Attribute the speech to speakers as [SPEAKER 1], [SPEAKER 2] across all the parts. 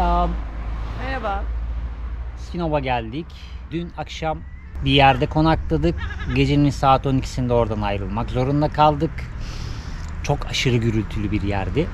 [SPEAKER 1] Selam.
[SPEAKER 2] Merhaba.
[SPEAKER 1] Sinop'a geldik. Dün akşam bir yerde konakladık. Gecenin saat 12'sinde oradan ayrılmak zorunda kaldık. Çok aşırı gürültülü bir yerdi.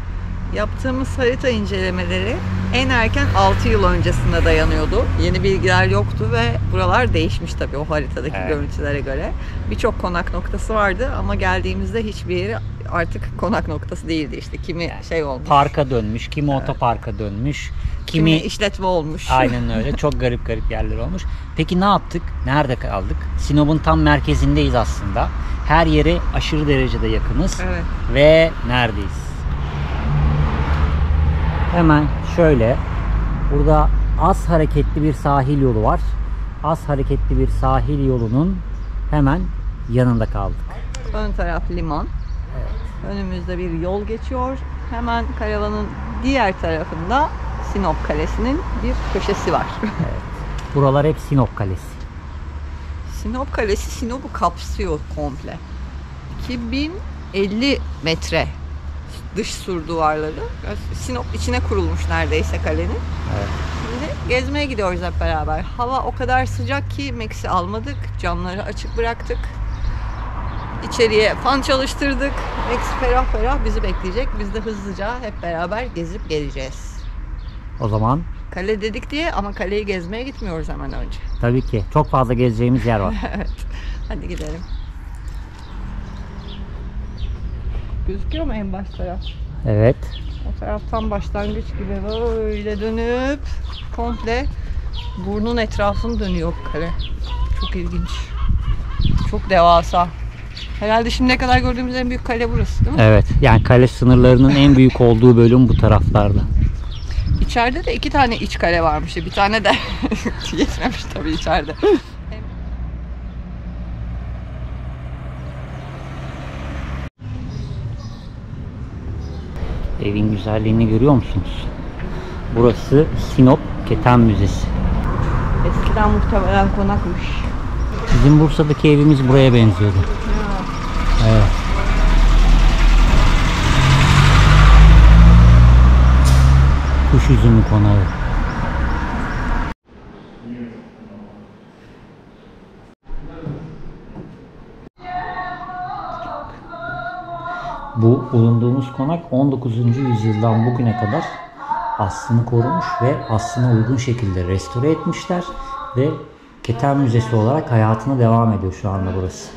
[SPEAKER 2] Yaptığımız harita incelemeleri en erken 6 yıl öncesine dayanıyordu. Yeni bilgiler yoktu ve buralar değişmiş tabii o haritadaki görüntülere göre. Birçok konak noktası vardı ama geldiğimizde hiçbir yeri artık konak noktası değildi işte. Kimi şey olmuş.
[SPEAKER 1] Parka dönmüş, kimi otoparka dönmüş,
[SPEAKER 2] kimi işletme olmuş.
[SPEAKER 1] Aynen öyle. Çok garip yerler olmuş. Peki ne yaptık? Nerede kaldık? Sinop'un tam merkezindeyiz aslında. Her yere aşırı derecede yakınız.
[SPEAKER 2] Evet.
[SPEAKER 1] Ve neredeyiz? Hemen şöyle, burada az hareketli bir sahil yolu var. Az hareketli bir sahil yolunun hemen yanında kaldık.
[SPEAKER 2] Ön taraf liman.
[SPEAKER 1] Evet.
[SPEAKER 2] Önümüzde bir yol geçiyor. Hemen karavanın diğer tarafında Sinop Kalesi'nin bir köşesi var.
[SPEAKER 1] Evet. Buralar hep Sinop Kalesi.
[SPEAKER 2] Sinop Kalesi Sinop'u kapsıyor komple. 2050 metre dış sur duvarları. Sinop içine kurulmuş neredeyse kalenin.
[SPEAKER 1] Evet.
[SPEAKER 2] Şimdi gezmeye gidiyoruz hep beraber. Hava o kadar sıcak ki Max'i almadık. Camları açık bıraktık. İçeriye fan çalıştırdık. Max ferah ferah bizi bekleyecek. Biz de hızlıca hep beraber gezip geleceğiz.
[SPEAKER 1] O zaman
[SPEAKER 2] Kale dedik diye ama kaleyi gezmeye gitmiyoruz hemen önce.
[SPEAKER 1] tabii ki çok fazla gezeceğimiz yer var.
[SPEAKER 2] Evet. Hadi gidelim. Gözüküyor mu en baş taraf?
[SPEAKER 1] Evet.
[SPEAKER 2] O taraftan başlangıç gibi böyle dönüp komple burnun etrafını dönüyor kale. Çok ilginç. Çok devasa. Herhalde şimdiye kadar gördüğümüz en büyük kale burası değil mi?
[SPEAKER 1] Evet. Yani kale sınırlarının en büyük olduğu bölüm bu taraflarda.
[SPEAKER 2] İçeride de 2 tane iç kale varmış. Bir tane de yetmemiş tabii içeride.
[SPEAKER 1] Evin güzelliğini görüyor musunuz? Burası Sinop Keten Müzesi.
[SPEAKER 2] Eskiden muhtemelen konakmış.
[SPEAKER 1] Bizim Bursa'daki evimiz buraya benziyordu. Evet. Kuş üzümü konağı. Bu bulunduğumuz konak 19. yüzyıldan bugüne kadar aslını korumuş ve aslına uygun şekilde restore etmişler ve Keten Müzesi olarak hayatına devam ediyor şu anda burası.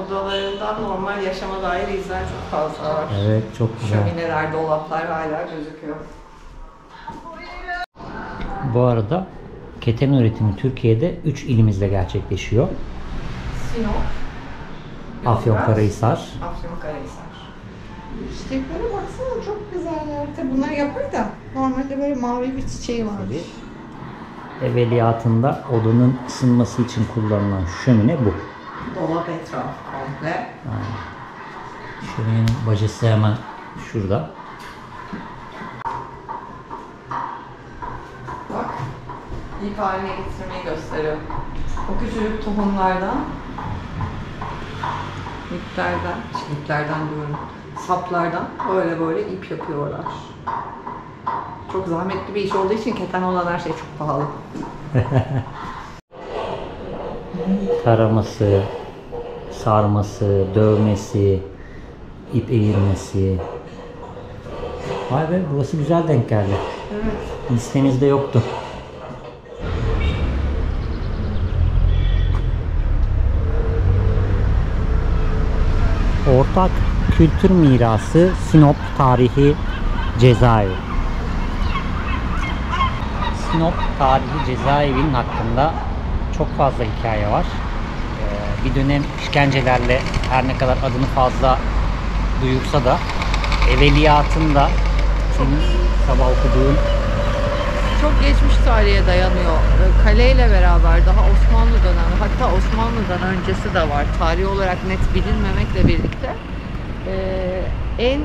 [SPEAKER 2] Odalarından normal yaşama dair izler çok fazla var.
[SPEAKER 1] Evet, çok güzel.
[SPEAKER 2] Şömineler, dolaplar hala gözüküyor.
[SPEAKER 1] Bu arada keten üretimi Türkiye'de 3 ilimizde gerçekleşiyor.
[SPEAKER 2] Sinop,
[SPEAKER 1] Afyonkarahisar.
[SPEAKER 2] Afyonkarahisar. Çiçeklere baksana çok güzel ya. Tabii bunlar yapar da normalde böyle mavi bir çiçeği var.
[SPEAKER 1] Evveliyatında odanın ısınması için kullanılan şömine bu.
[SPEAKER 2] Dolap etraf komple.
[SPEAKER 1] Şöminenin bacası hemen şurada.
[SPEAKER 2] Bak, ilk haline getirmeyi gösteriyor. O küçücük tohumlardan, iplerden diyorum, saplardan böyle ip yapıyorlar. Çok zahmetli bir iş olduğu için keten olan her şey çok pahalı.
[SPEAKER 1] Taraması, sarması, dövmesi, ip eğirmesi. Vay be, burası güzel denk geldi.
[SPEAKER 2] Evet.
[SPEAKER 1] Listemizde yoktu. Ortak kültür mirası Sinop tarihi cezaevi. Sinop tarihi cezaevinin hakkında çok fazla hikaye var. Bir dönem işkencelerle her ne kadar adını fazla duyursa da evveliyatında senin sabah okuduğun
[SPEAKER 2] Çok geçmiş tarihe dayanıyor. Kaleyle beraber daha Osmanlı dönemi, hatta Osmanlı'dan öncesi de var. Tarih olarak net bilinmemekle birlikte en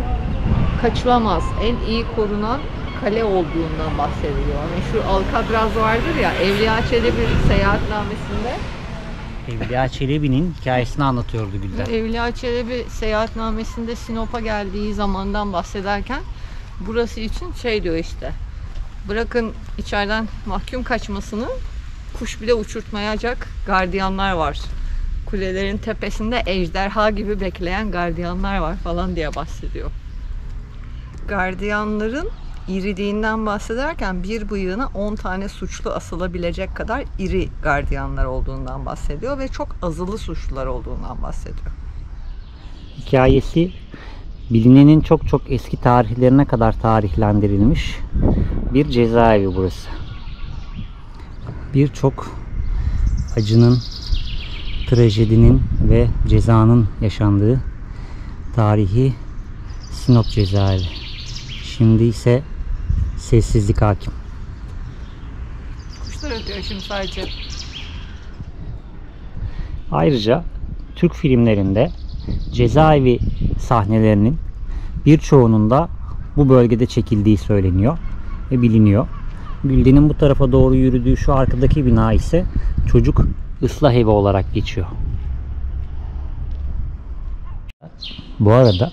[SPEAKER 2] kaçılamaz, en iyi korunan kale olduğundan bahsediliyor. Meşhur Alcatraz vardır ya, Evliya Çelebi seyahatnamesinde.
[SPEAKER 1] Evliya Çelebi'nin hikayesini anlatıyordu Gülden.
[SPEAKER 2] Evliya Çelebi seyahatnamesinde Sinop'a geldiği zamandan bahsederken burası için şey diyor işte. Bırakın içeriden mahkum kaçmasını, kuş bile uçurtmayacak gardiyanlar var. Kulelerin tepesinde ejderha gibi bekleyen gardiyanlar var falan diye bahsediyor. Gardiyanların iriliğinden bahsederken bir bıyığına 10 tane suçlu asılabilecek kadar iri gardiyanlar olduğundan bahsediyor ve çok azılı suçlular olduğundan bahsediyor.
[SPEAKER 1] Hikayesi bilinenin çok çok eski tarihlerine kadar tarihlendirilmiş bir cezaevi burası. Birçok acının, trajedinin ve cezanın yaşandığı tarihi Sinop cezaevi. Şimdi ise sessizlik hakim.
[SPEAKER 2] Kuşlar ötüyor şimdi sadece.
[SPEAKER 1] Ayrıca Türk filmlerinde cezaevi sahnelerinin birçoğunun da bu bölgede çekildiği söyleniyor ve biliniyor. Gülden'in bu tarafa doğru yürüdüğü şu arkadaki bina ise çocuk ıslah evi olarak geçiyor. Bu arada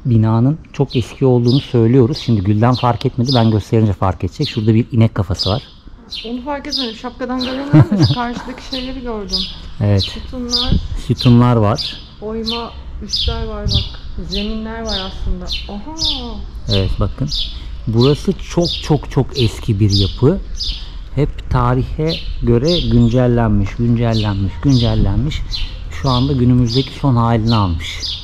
[SPEAKER 1] binanın çok eski olduğunu söylüyoruz. Şimdi Gülden fark etmedi. Ben gösterince fark edecek. Şurada bir inek kafası var.
[SPEAKER 2] Onu fark etmedim. Şapkadan göremiyorum da şu karşıdaki şeyleri gördüm.
[SPEAKER 1] Evet. Sütunlar var.
[SPEAKER 2] Oyma üstler var bak. Zeminler var aslında. Aha.
[SPEAKER 1] Evet bakın. Burası çok çok çok eski bir yapı. Hep tarihe göre güncellenmiş. Şu anda günümüzdeki son halini almış.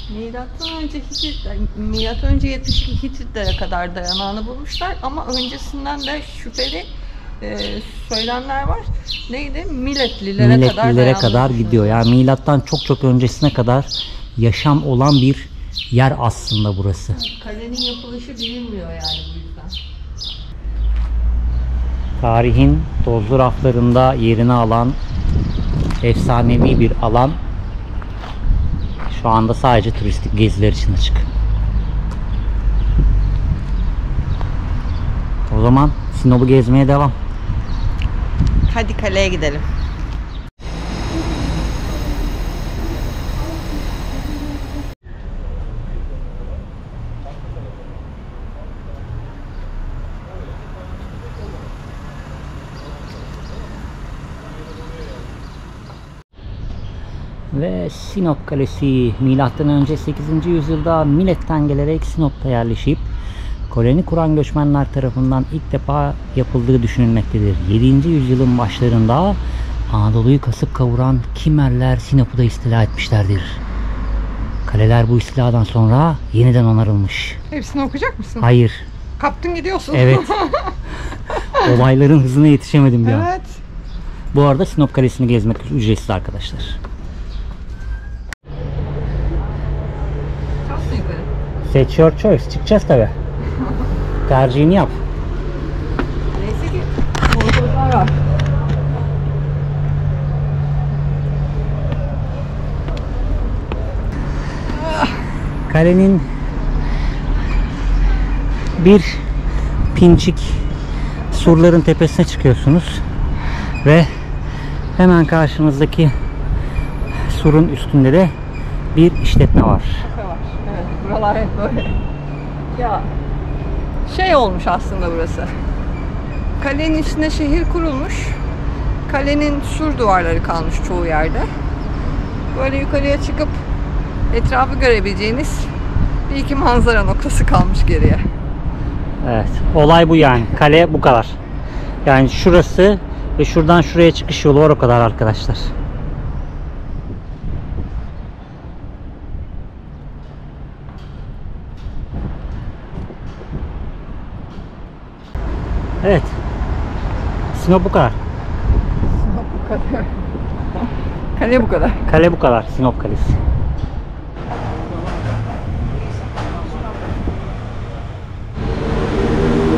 [SPEAKER 2] Milattan önce 72 Hititlere kadar dayanağını bulmuşlar ama öncesinden de şüpheli söylemler var. Neydi? Miletlilere
[SPEAKER 1] kadar gidiyor. Yani milattan çok çok öncesine kadar yaşam olan bir yer aslında burası.
[SPEAKER 2] Kalenin yapılışı bilinmiyor yani bu yüzden.
[SPEAKER 1] Tarihin tozlu raflarında yerini alan efsanevi bir alan şu anda sadece turistik geziler için açık. O zaman Sinop'u gezmeye devam.
[SPEAKER 2] Hadi kaleye gidelim.
[SPEAKER 1] Ve Sinop Kalesi M.Ö. 8. yüzyılda Milet'ten gelerek Sinop'ta yerleşip koloni kuran göçmenler tarafından ilk defa yapıldığı düşünülmektedir. 7. yüzyılın başlarında Anadolu'yu kasıp kavuran Kimerler Sinop'u da istila etmişlerdir. Kaleler bu istiladan sonra yeniden onarılmış.
[SPEAKER 2] Hepsini okuyacak mısın?
[SPEAKER 1] Hayır.
[SPEAKER 2] Kaptın gidiyorsun.
[SPEAKER 1] Evet. Olayların hızına yetişemedim bir an.
[SPEAKER 2] Evet.
[SPEAKER 1] Bu arada Sinop Kalesi'ni gezmek ücretsiz arkadaşlar. Seç your choice. Çıkacağız tabi. Tercihini yap.
[SPEAKER 2] Neyse ki motorlar var.
[SPEAKER 1] Kalenin bir pinçik surların tepesine çıkıyorsunuz ve hemen karşınızdaki surun üstünde de bir işletme var.
[SPEAKER 2] Evet, buralar hep böyle. Ya şey olmuş aslında burası. Kalenin içine şehir kurulmuş. Kalenin sur duvarları kalmış çoğu yerde. Böyle yukarıya çıkıp etrafı görebileceğiniz bir iki manzara noktası kalmış geriye.
[SPEAKER 1] Evet, olay bu yani. Kale bu kadar. Yani şurası ve şuradan şuraya çıkış yolu var, o kadar arkadaşlar. Evet. Sinop bu kadar.
[SPEAKER 2] Sinop bu kadar. Kale bu kadar.
[SPEAKER 1] Kale bu kadar. Sinop Kalesi.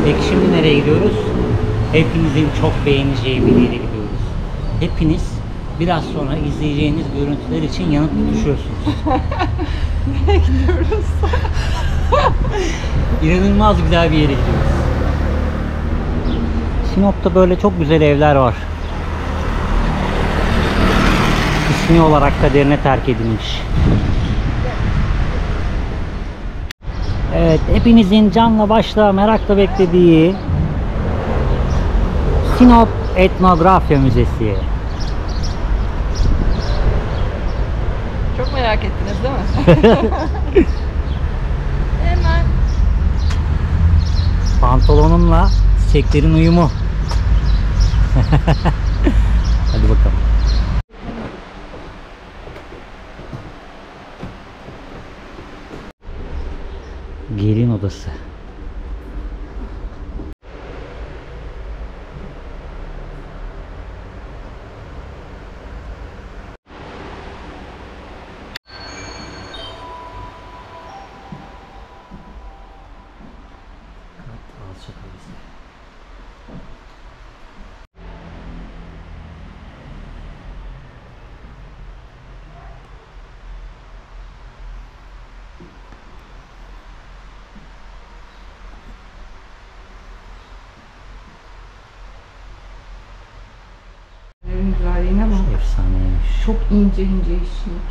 [SPEAKER 1] Peki şimdi nereye gidiyoruz? Hepinizin çok beğeneceği bir yere gidiyoruz. Hepiniz biraz sonra izleyeceğiniz görüntüler için yanıp tutuşuyorsunuz.
[SPEAKER 2] Nereye gidiyoruz?
[SPEAKER 1] İnanılmaz güzel bir yere gidiyoruz. Sinop'ta böyle çok güzel evler var. İsmi olarak kaderine terk edilmiş. Evet, hepinizin canla başla merakla beklediği Sinop Etnografya Müzesi.
[SPEAKER 2] Çok merak ettiniz değil mi? Hemen.
[SPEAKER 1] Pantolonumla çiçeklerin uyumu. Hadi bakalım. Gelin odası.
[SPEAKER 2] Güzelliğine bak.
[SPEAKER 1] Efsaneymiş.
[SPEAKER 2] Çok ince işçilik.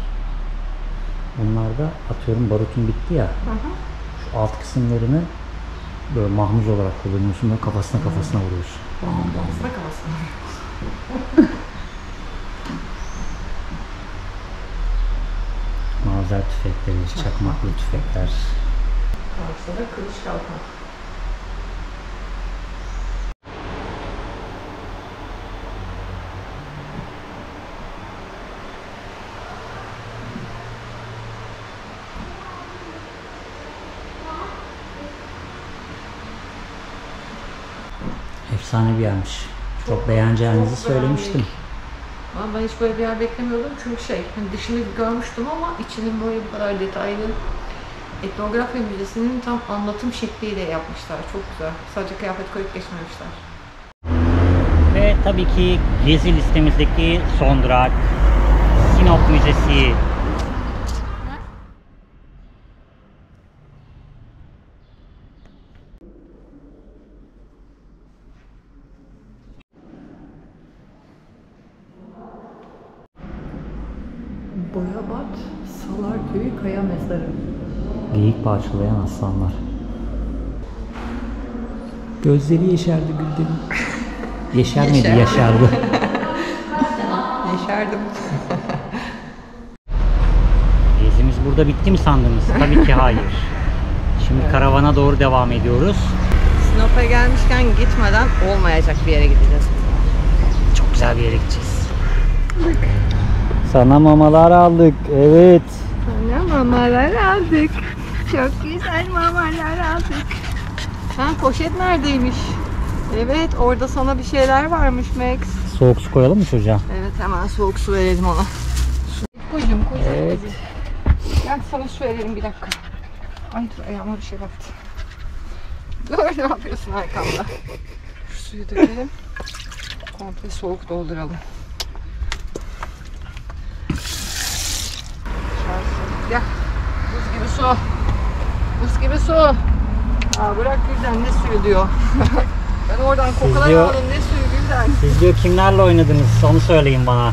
[SPEAKER 1] Bunlar da atıyorum barutun bitti ya. Şu alt kısımlarını böyle mahmuz olarak kullanıyorsun. Böyle kafasına vuruyorsun.
[SPEAKER 2] Kafasına.
[SPEAKER 1] Mazer tüfekleri, çakmaklı tüfekler.
[SPEAKER 2] Karşıda kılıç kalkan.
[SPEAKER 1] Efsane bir yermiş. Çok beğeneceğinizi
[SPEAKER 2] çok
[SPEAKER 1] söylemiştim.
[SPEAKER 2] Ama ben hiç böyle bir yer beklemiyordum çünkü hani dışını görmüştüm ama içinin böyle bu kadar detaylı. Etnografya Müzesi'nin tam anlatım şekliyle yapmışlar. Çok güzel. Sadece kıyafet koyup geçmemişler.
[SPEAKER 1] Ve tabii ki gezi listemizdeki son durak Sinop Müzesi.
[SPEAKER 2] Boyabat Salar Köyü Kaya Mezarı.
[SPEAKER 1] Geyik parçalayan aslanlar. Gözleri yeşerdi Gülden'in. Yeşermedi, yaşardı.
[SPEAKER 2] Yeşerdim.
[SPEAKER 1] Gezimiz burada bitti mi sandınız? Tabii ki hayır. Şimdi karavana doğru devam ediyoruz.
[SPEAKER 2] Sinop'a gelmişken gitmeden olmayacak bir yere gideceğiz.
[SPEAKER 1] Çok güzel bir yere gideceğiz. Sana mamalar aldık. Evet.
[SPEAKER 2] Sana mamalar aldık. Çok güzel mamalar aldık. Ha, poşet neredeymiş? Evet, orada sana bir şeyler varmış Max.
[SPEAKER 1] Soğuk su koyalım mı çocuğa?
[SPEAKER 2] Evet, hemen soğuk su verelim ona. Koyacağım.
[SPEAKER 1] Evet.
[SPEAKER 2] Gel sana su verelim bir dakika. Ay dur, ayağıma bir şey battı. Dur, ne yapıyorsun arkamda? Şu suyu dökelim. Komple soğuk dolduralım. Gel. Buz gibi su. Buz gibi su. Aa, bırak Gülden, ne suyu diyor. Ben oradan kokular
[SPEAKER 1] diyor-
[SPEAKER 2] aldım, ne suyu Gülden.
[SPEAKER 1] Siz diyor kimlerle oynadınız? Onu söyleyin bana.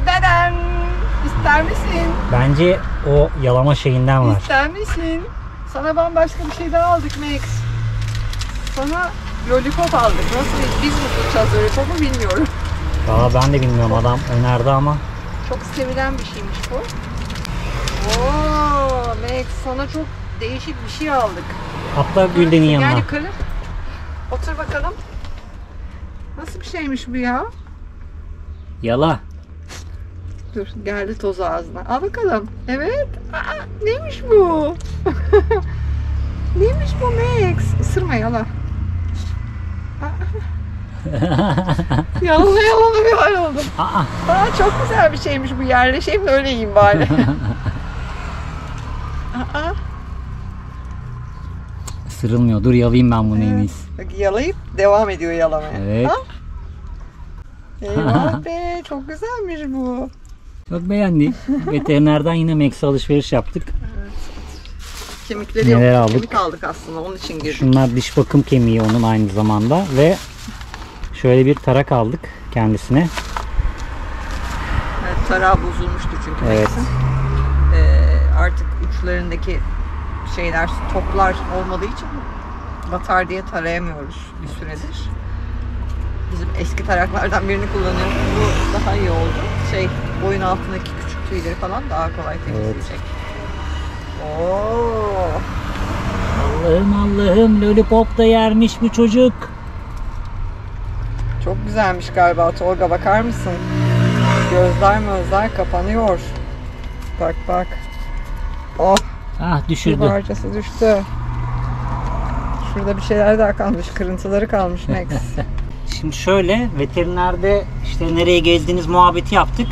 [SPEAKER 2] Dedem, ister misin?
[SPEAKER 1] Bence o yalama şeyinden var.
[SPEAKER 2] İster misin? Sana bambaşka bir şey daha aldık Max. Sana lollipop aldık. Nasıl biz mi tutacağız lollipopu bilmiyorum.
[SPEAKER 1] Valla ben de bilmiyorum, adam önerdi ama.
[SPEAKER 2] Çok sevilen bir şeymiş bu. Oo, Max, sana çok değişik bir şey aldık.
[SPEAKER 1] Atla Gülden'in yanına.
[SPEAKER 2] Gel yukarı. Otur bakalım. Nasıl bir şeymiş bu ya?
[SPEAKER 1] Yala.
[SPEAKER 2] Dur, geldi toz ağzına. Al bakalım. Evet. Aa, neymiş bu? Neymiş bu Max? Isırma, yala. Yalana bir hal oldum. Aa, çok güzel bir şeymiş bu, yerleşeyim de öyle yiyeyim bari. Aa.
[SPEAKER 1] Isırılmıyor. Dur yalayayım ben bunu en iyisi.
[SPEAKER 2] Bak, yalayıp devam ediyor yalamaya.
[SPEAKER 1] Evet.
[SPEAKER 2] Ha? Eyvah be, çok güzelmiş bu.
[SPEAKER 1] Çok beğendik. Veterinerden yine Max'e alışveriş yaptık.
[SPEAKER 2] Kemikleri
[SPEAKER 1] Neler
[SPEAKER 2] yok.
[SPEAKER 1] aldık?
[SPEAKER 2] Kemik aldık aslında, onun için girdik.
[SPEAKER 1] Şunlar diş bakım kemiği onun aynı zamanda ve şöyle bir tarak aldık kendisine.
[SPEAKER 2] Evet, tarağı bozulmuştu çünkü.
[SPEAKER 1] Evet.
[SPEAKER 2] Artık uçlarındaki şeyler, toplar olmadığı için batar diye tarayamıyoruz bir süredir. bizim eski taraklardan birini kullanıyorum. Bu daha iyi oldu. Boyun altındaki küçük tüyleri falan daha kolay temizleyecek. Oo.
[SPEAKER 1] Allah'ım lollipop da yermiş bu çocuk.
[SPEAKER 2] Çok güzelmiş galiba Tolga, bakar mısın? Gözler kapanıyor. Bak. Oh.
[SPEAKER 1] Ah,
[SPEAKER 2] Bir
[SPEAKER 1] düşürdü.
[SPEAKER 2] parçası düştü. Şurada bir şeyler daha kalmış. Kırıntıları kalmış Max.
[SPEAKER 1] Şimdi şöyle, veterinerde işte nereye gezdiğiniz muhabbeti yaptık.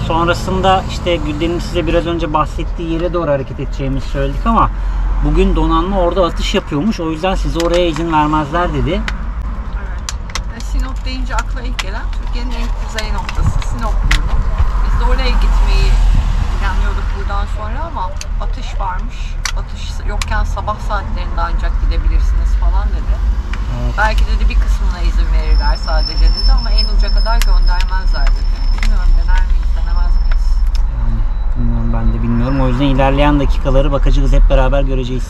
[SPEAKER 1] Sonrasında işte Gülden'in size biraz önce bahsettiği yere doğru hareket edeceğimizi söyledik ama bugün donanma orada atış yapıyormuş. O yüzden size oraya izin vermezler dedi.
[SPEAKER 2] Evet. Sinop deyince akla ilk gelen Türkiye'nin en kuzey noktası Sinop burnu. Biz de oraya gitmeyi planlıyorduk buradan sonra ama atış varmış. Atış yokken sabah saatlerinde ancak gidebilirsiniz falan dedi.
[SPEAKER 1] Evet.
[SPEAKER 2] Belki dedi bir kısmına izin verirler sadece dedi ama en uca kadar göndermezler dedi. Bilmiyorum, dener miyiz denemez miyiz?
[SPEAKER 1] Bilmiyorum, ben de bilmiyorum. O yüzden ilerleyen dakikaları bakacağız, hep beraber göreceğiz.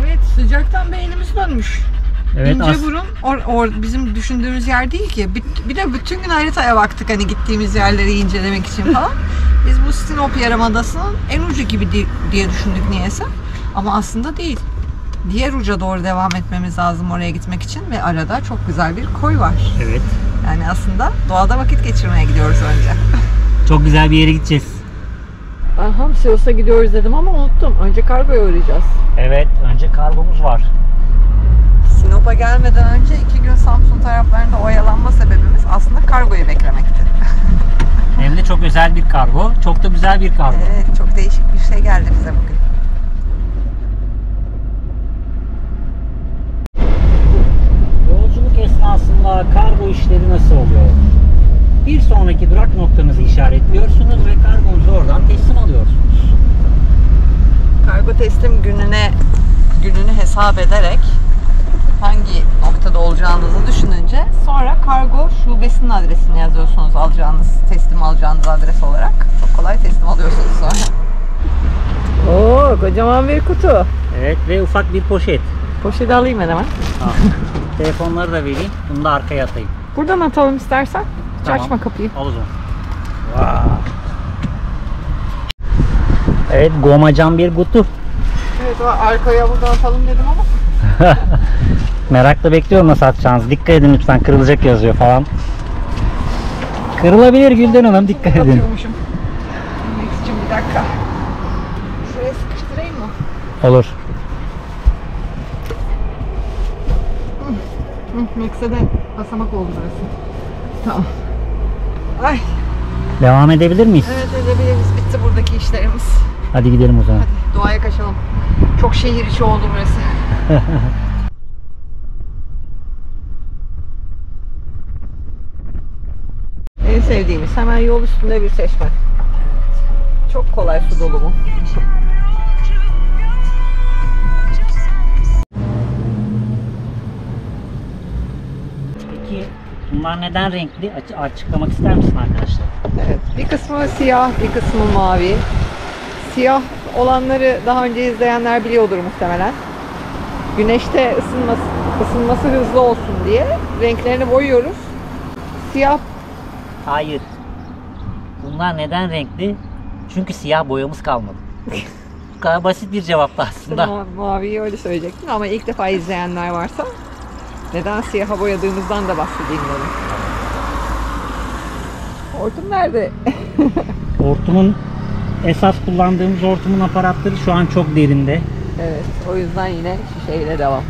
[SPEAKER 2] Evet, sıcaktan beynimiz dönmüş.
[SPEAKER 1] Evet,
[SPEAKER 2] İnceburun bizim düşündüğümüz yer değil ki. Bir de bütün gün haritaya baktık hani gittiğimiz yerleri incelemek için falan. Biz bu Sinop Yarımadası'nın en ucu gibi diye düşündük niyeyse. Ama aslında değil. Diğer uca doğru devam etmemiz lazım oraya gitmek için ve arada çok güzel bir koy var.
[SPEAKER 1] Evet.
[SPEAKER 2] Yani aslında doğada vakit geçirmeye gidiyoruz önce.
[SPEAKER 1] Çok güzel bir yere gideceğiz.
[SPEAKER 2] Aha, Sivas'a gidiyoruz dedim ama unuttum. Önce kargoya uğrayacağız.
[SPEAKER 1] Evet, önce kargomuz var.
[SPEAKER 2] Sinop'a gelmeden önce 2 gün Samsun taraflarında oyalanma sebebimiz aslında kargoyu beklemekti.
[SPEAKER 1] Hem de çok özel bir kargo. Çok da güzel bir kargo.
[SPEAKER 2] Evet, çok değişik bir şey geldi bize bugün.
[SPEAKER 1] Yolculuk esnasında kargo işleri nasıl oluyor? Bir sonraki durak noktanızı işaretliyorsunuz ve kargonuzu oradan teslim alıyorsunuz.
[SPEAKER 2] Kargo teslim gününü hesap ederek hangi noktada olacağınızı düşününce sonra kargo şubesinin adresini yazıyorsunuz teslim alacağınız adres olarak. Çok kolay teslim alıyorsunuz sonra. Oo, kocaman bir kutu.
[SPEAKER 1] Evet ve ufak bir poşet.
[SPEAKER 2] Poşeti alayım ben hemen.
[SPEAKER 1] Al. Telefonları da vereyim. Bunu da arkaya atayım.
[SPEAKER 2] Buradan atalım istersen. Hiç
[SPEAKER 1] Tamam.
[SPEAKER 2] açma kapıyı.
[SPEAKER 1] Al o zaman. Wow. Evet, gomacan bir kutu.
[SPEAKER 2] Evet, o arkaya buradan atalım dedim ama.
[SPEAKER 1] Merakla bekliyorum nasıl atacağınızı. Dikkat edin lütfen, kırılacak yazıyor falan. Kırılabilir Gülden Hanım, dikkat edin.
[SPEAKER 2] Atıyormuşum. Max'cim bir dakika. Şuraya sıkıştırayım mı?
[SPEAKER 1] Olur.
[SPEAKER 2] Max'e de basamak oldu burası. Tamam. Ay,
[SPEAKER 1] Devam edebilir miyiz?
[SPEAKER 2] evet edebiliriz. Bitti buradaki işlerimiz.
[SPEAKER 1] Hadi gidelim o zaman.
[SPEAKER 2] Hadi doğaya kaçalım. Çok şehir içi oldu burası. En sevdiğimiz hemen yol üstünde bir çeşme. Çok kolay su dolumu.
[SPEAKER 1] Peki bunlar neden renkli? Açıklamak ister misin arkadaşlar?
[SPEAKER 2] Evet, bir kısmı siyah, bir kısmı mavi. Siyah olanları daha önce izleyenler biliyordur muhtemelen. Güneşte ısınması hızlı olsun diye renklerini boyuyoruz. Siyah.
[SPEAKER 1] Hayır. Bunlar neden renkli? Çünkü siyah boyamız kalmadı. Bu kadar basit bir cevaptı aslında.
[SPEAKER 2] Maviyi öyle söyleyecektim ama ilk defa izleyenler varsa neden siyaha boyadığımızdan da bahsedeyim dedim. Hortum nerede?
[SPEAKER 1] Hortumun esas kullandığımız hortumun aparatları şu an çok derinde.
[SPEAKER 2] Evet, o yüzden yine şişeyle devam.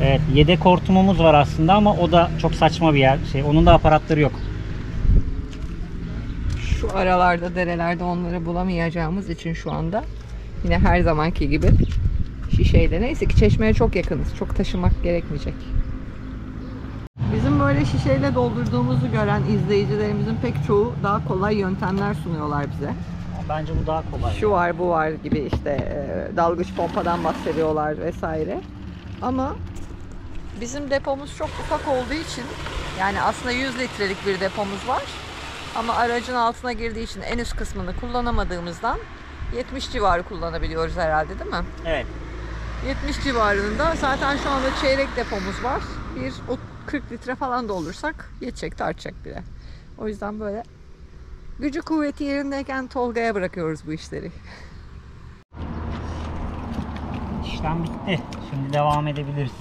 [SPEAKER 1] Evet, yedek hortumumuz var aslında ama o da çok saçma bir yer. Onun da aparatları yok.
[SPEAKER 2] Şu aralarda, derelerde onları bulamayacağımız için şu anda yine her zamanki gibi şişeyle. Neyse ki çeşmeye çok yakınız. Çok taşımak gerekmeyecek. Bizim böyle şişeyle doldurduğumuzu gören izleyicilerimizin pek çoğu daha kolay yöntemler sunuyorlar bize.
[SPEAKER 1] Bence bu daha kolay.
[SPEAKER 2] Şu var, bu var gibi işte dalgıç pompadan bahsediyorlar vesaire. Ama bizim depomuz çok ufak olduğu için, yani aslında 100 litrelik bir depomuz var. Ama aracın altına girdiği için en üst kısmını kullanamadığımızdan 70 civarı kullanabiliyoruz herhalde, değil mi?
[SPEAKER 1] Evet.
[SPEAKER 2] 70 civarında zaten şu anda çeyrek depomuz var. Bir 40 litre falan doldursak yetecek, tartacak bile. O yüzden böyle gücü kuvveti yerindeyken Tolga'ya bırakıyoruz bu işleri.
[SPEAKER 1] İşlem bitti. Şimdi devam edebiliriz.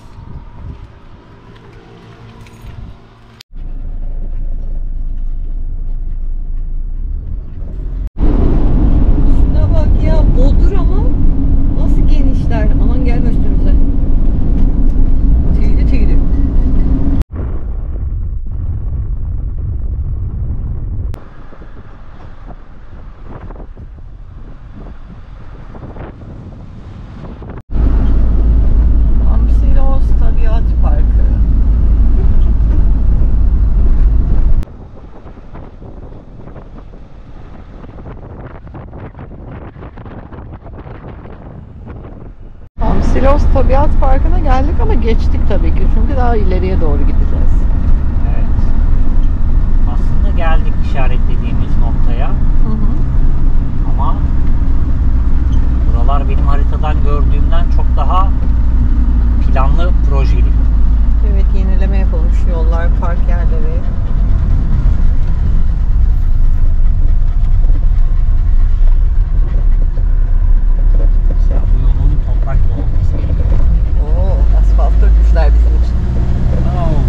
[SPEAKER 2] Şuna bak ya, bodur ama nasıl genişler. Aman gelme üstümüze. Tüylü tüylü. Hamsilos Tabiat Parkı. Hamsilos Tabiat Parkı'na geldik ama geçtik tabii ki. Çünkü daha ileriye doğru gideceğiz.
[SPEAKER 1] Evet. Aslında geldik işaretlediğimiz noktaya.
[SPEAKER 2] Hı hı.
[SPEAKER 1] Ama buralar benim haritadan gördüğümden çok daha planlı, projeli.
[SPEAKER 2] Evet, yenileme yapılmış yollar, park yerleri.
[SPEAKER 1] Ya bu yolun toprak yolu olması gerekiyor.
[SPEAKER 2] Oo, asfalt dökmüşler bizim için.
[SPEAKER 1] Oh.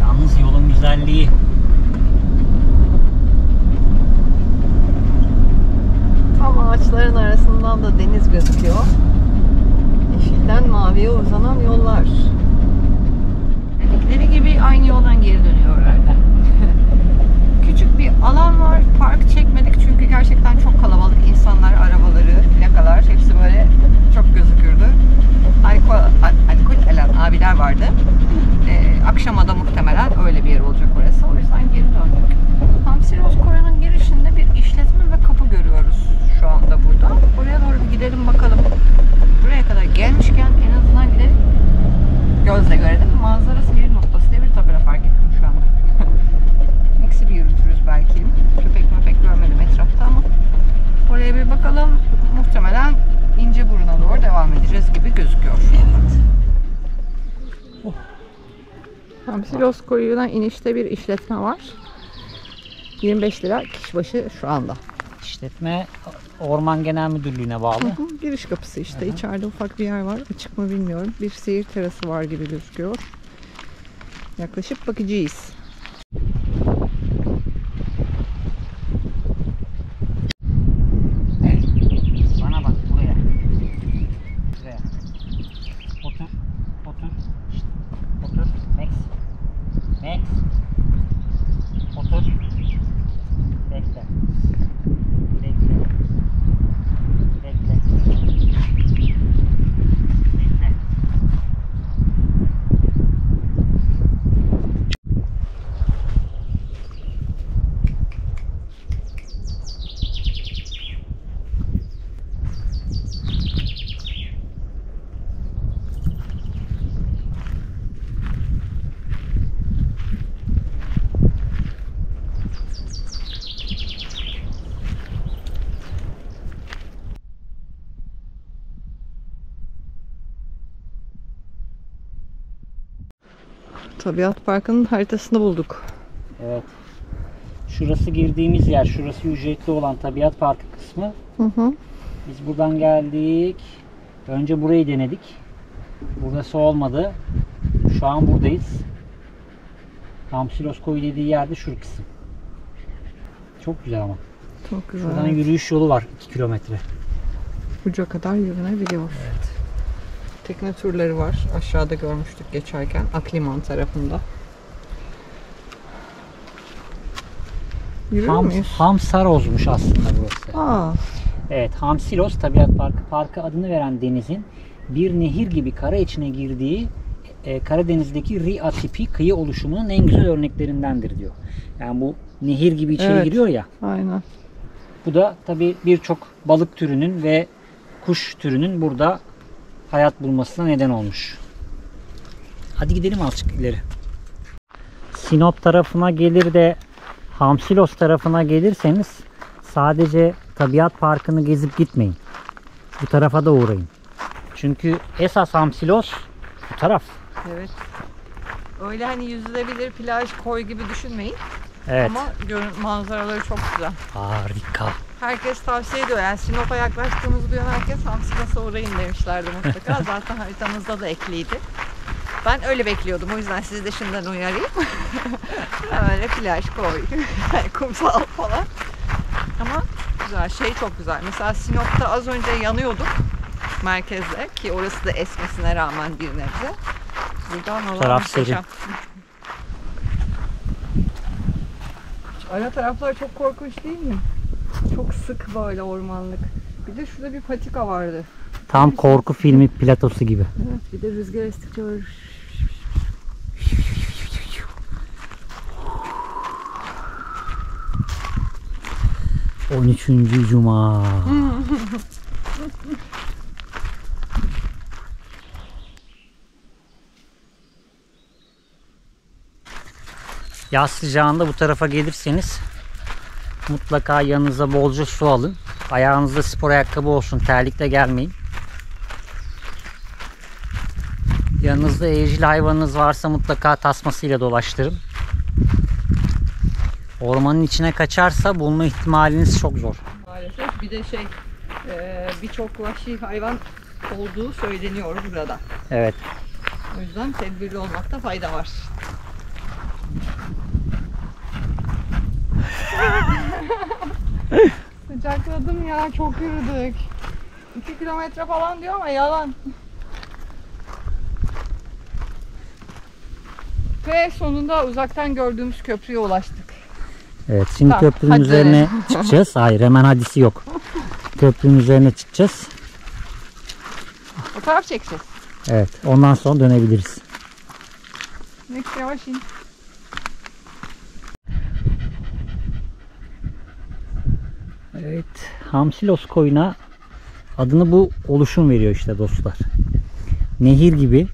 [SPEAKER 1] Yalnız yolun güzelliği.
[SPEAKER 2] Tam ağaçların arasından da deniz gözüküyor. Yeşilden maviye uzanan yollar. Dedikleri gibi aynı yoldan geri dönüyorlar. Küçük bir alan var. Park çekmedik çünkü gerçekten çok kalabalık. İnsanlar, arabaları, plakalar hepsi böyle çok gözükürdü. Alkol elen abiler vardı. Akşama da muhtemelen öyle bir yer olacak orası. O yüzden geri döndük. Hamsilos Koyu'nun girişinde bir işletme ve kapı görüyoruz şu anda burada. Oraya doğru bir gidelim bakalım. Buraya kadar gelmişken en azından gidelim. Gözle görelim. Manzara seyir noktası diye bir tabela fark ettim şu anda. Eksi bir yürütürüz belki. Köpek görmedim etrafta ama oraya bir bakalım. Muhtemelen İnceburun'a doğru devam edeceğiz gibi gözüküyor şu anda. Hamsilos Koyu'dan inişte bir işletme var. 25 lira kişi başı şu anda.
[SPEAKER 1] İşletme Orman Genel Müdürlüğü'ne bağlı.
[SPEAKER 2] Giriş kapısı işte. İçeride ufak bir yer var. Açık mı bilmiyorum. Bir seyir terası var gibi gözüküyor. Yaklaşıp bakacağız.
[SPEAKER 1] Evet. Bana bak buraya. Buraya. Otur. Otur. Şişt. Otur. Max. Max. Otur. Bekle. Bekle. Bekle. Bekle.
[SPEAKER 2] Tabiat Parkı'nın haritasını bulduk.
[SPEAKER 1] Evet. Şurası girdiğimiz yer. Şurası ücretli olan Tabiat Parkı kısmı.
[SPEAKER 2] Hı hı.
[SPEAKER 1] Biz buradan geldik. Önce burayı denedik. Burası olmadı. Şu an buradayız. Hamsilos Koyu dediği yerde şu kısım. Çok güzel ama.
[SPEAKER 2] Çok güzel.
[SPEAKER 1] Şuradan yürüyüş yolu var 2 kilometre.
[SPEAKER 2] Uca kadar yürünebiliyor.
[SPEAKER 1] Evet.
[SPEAKER 2] Tekne turları var. Aşağıda görmüştük geçerken. Akliman tarafında. Yürür müyüz?
[SPEAKER 1] Hamsaroz'muş aslında burası.
[SPEAKER 2] Aa,
[SPEAKER 1] Evet, Hamsilos Tabiat Parkı. Parka adını veren denizin bir nehir gibi kara içine girdiği Karadeniz'deki Ria tipi kıyı oluşumunun en güzel örneklerindendir diyor. Yani bu nehir gibi içeri
[SPEAKER 2] Evet.
[SPEAKER 1] giriyor ya.
[SPEAKER 2] aynen.
[SPEAKER 1] Bu da tabii birçok balık türünün ve kuş türünün burada hayat bulmasına neden olmuş. Hadi gidelim azıcık ileri. Sinop tarafına gelir de Hamsilos tarafına gelirseniz sadece Tabiat Parkı'nı gezip gitmeyin. Bu tarafa da uğrayın. Çünkü esas Hamsilos bu taraf.
[SPEAKER 2] Evet. Öyle hani yüzülebilir plaj, koy gibi düşünmeyin.
[SPEAKER 1] Evet.
[SPEAKER 2] Ama manzaraları çok güzel.
[SPEAKER 1] Harika.
[SPEAKER 2] Herkes tavsiye ediyor. Yani Sinop'a yaklaştığımızı duyan herkes Hamsivas'a uğrayın demişlerdi mutlaka. Zaten haritamızda da ekliydi. Ben öyle bekliyordum. O yüzden sizi de şimdiden uyarayım. Öyle plaj, koy, kumsal falan. Ama güzel. Şey çok güzel. Mesela Sinop'ta az önce yanıyorduk merkezde ki orası da esmesine rağmen bir nebze. Buradan olan
[SPEAKER 1] Taraf
[SPEAKER 2] muhteşem. Ara taraflar çok korkunç değil mi? Çok sık böyle ormanlık. Bir de şurada bir patika vardı.
[SPEAKER 1] Tam korku filmi platosu gibi.
[SPEAKER 2] Evet, bir de rüzgar estikçe böyle
[SPEAKER 1] 13. Cuma. Yaz sıcağında bu tarafa gelirseniz mutlaka yanınıza bolca su alın. Ayağınızda spor ayakkabı olsun. Terlikle gelmeyin. Yanınızda evcil hayvanınız varsa mutlaka tasmasıyla dolaştırın. Ormanın içine kaçarsa bulma ihtimaliniz çok zor.
[SPEAKER 2] maalesef. Bir de birçok vahşi hayvan olduğu söyleniyor burada.
[SPEAKER 1] Evet.
[SPEAKER 2] O yüzden tedbirli olmakta fayda var. Sıcakladım ya, çok yürüdük. 2 kilometre falan diyor ama yalan. Ve sonunda uzaktan gördüğümüz köprüye ulaştık.
[SPEAKER 1] Evet, şimdi
[SPEAKER 2] Tamam,
[SPEAKER 1] köprünün
[SPEAKER 2] hadi
[SPEAKER 1] üzerine
[SPEAKER 2] dönelim.
[SPEAKER 1] çıkacağız. Hayır, hemen hadisi yok. Köprünün üzerine çıkacağız.
[SPEAKER 2] Fotoğraf çekeceğiz.
[SPEAKER 1] Evet, ondan sonra dönebiliriz.
[SPEAKER 2] Next, yavaş in.
[SPEAKER 1] Evet, Hamsilos koyuna adını bu oluşum veriyor işte dostlar. Nehir gibi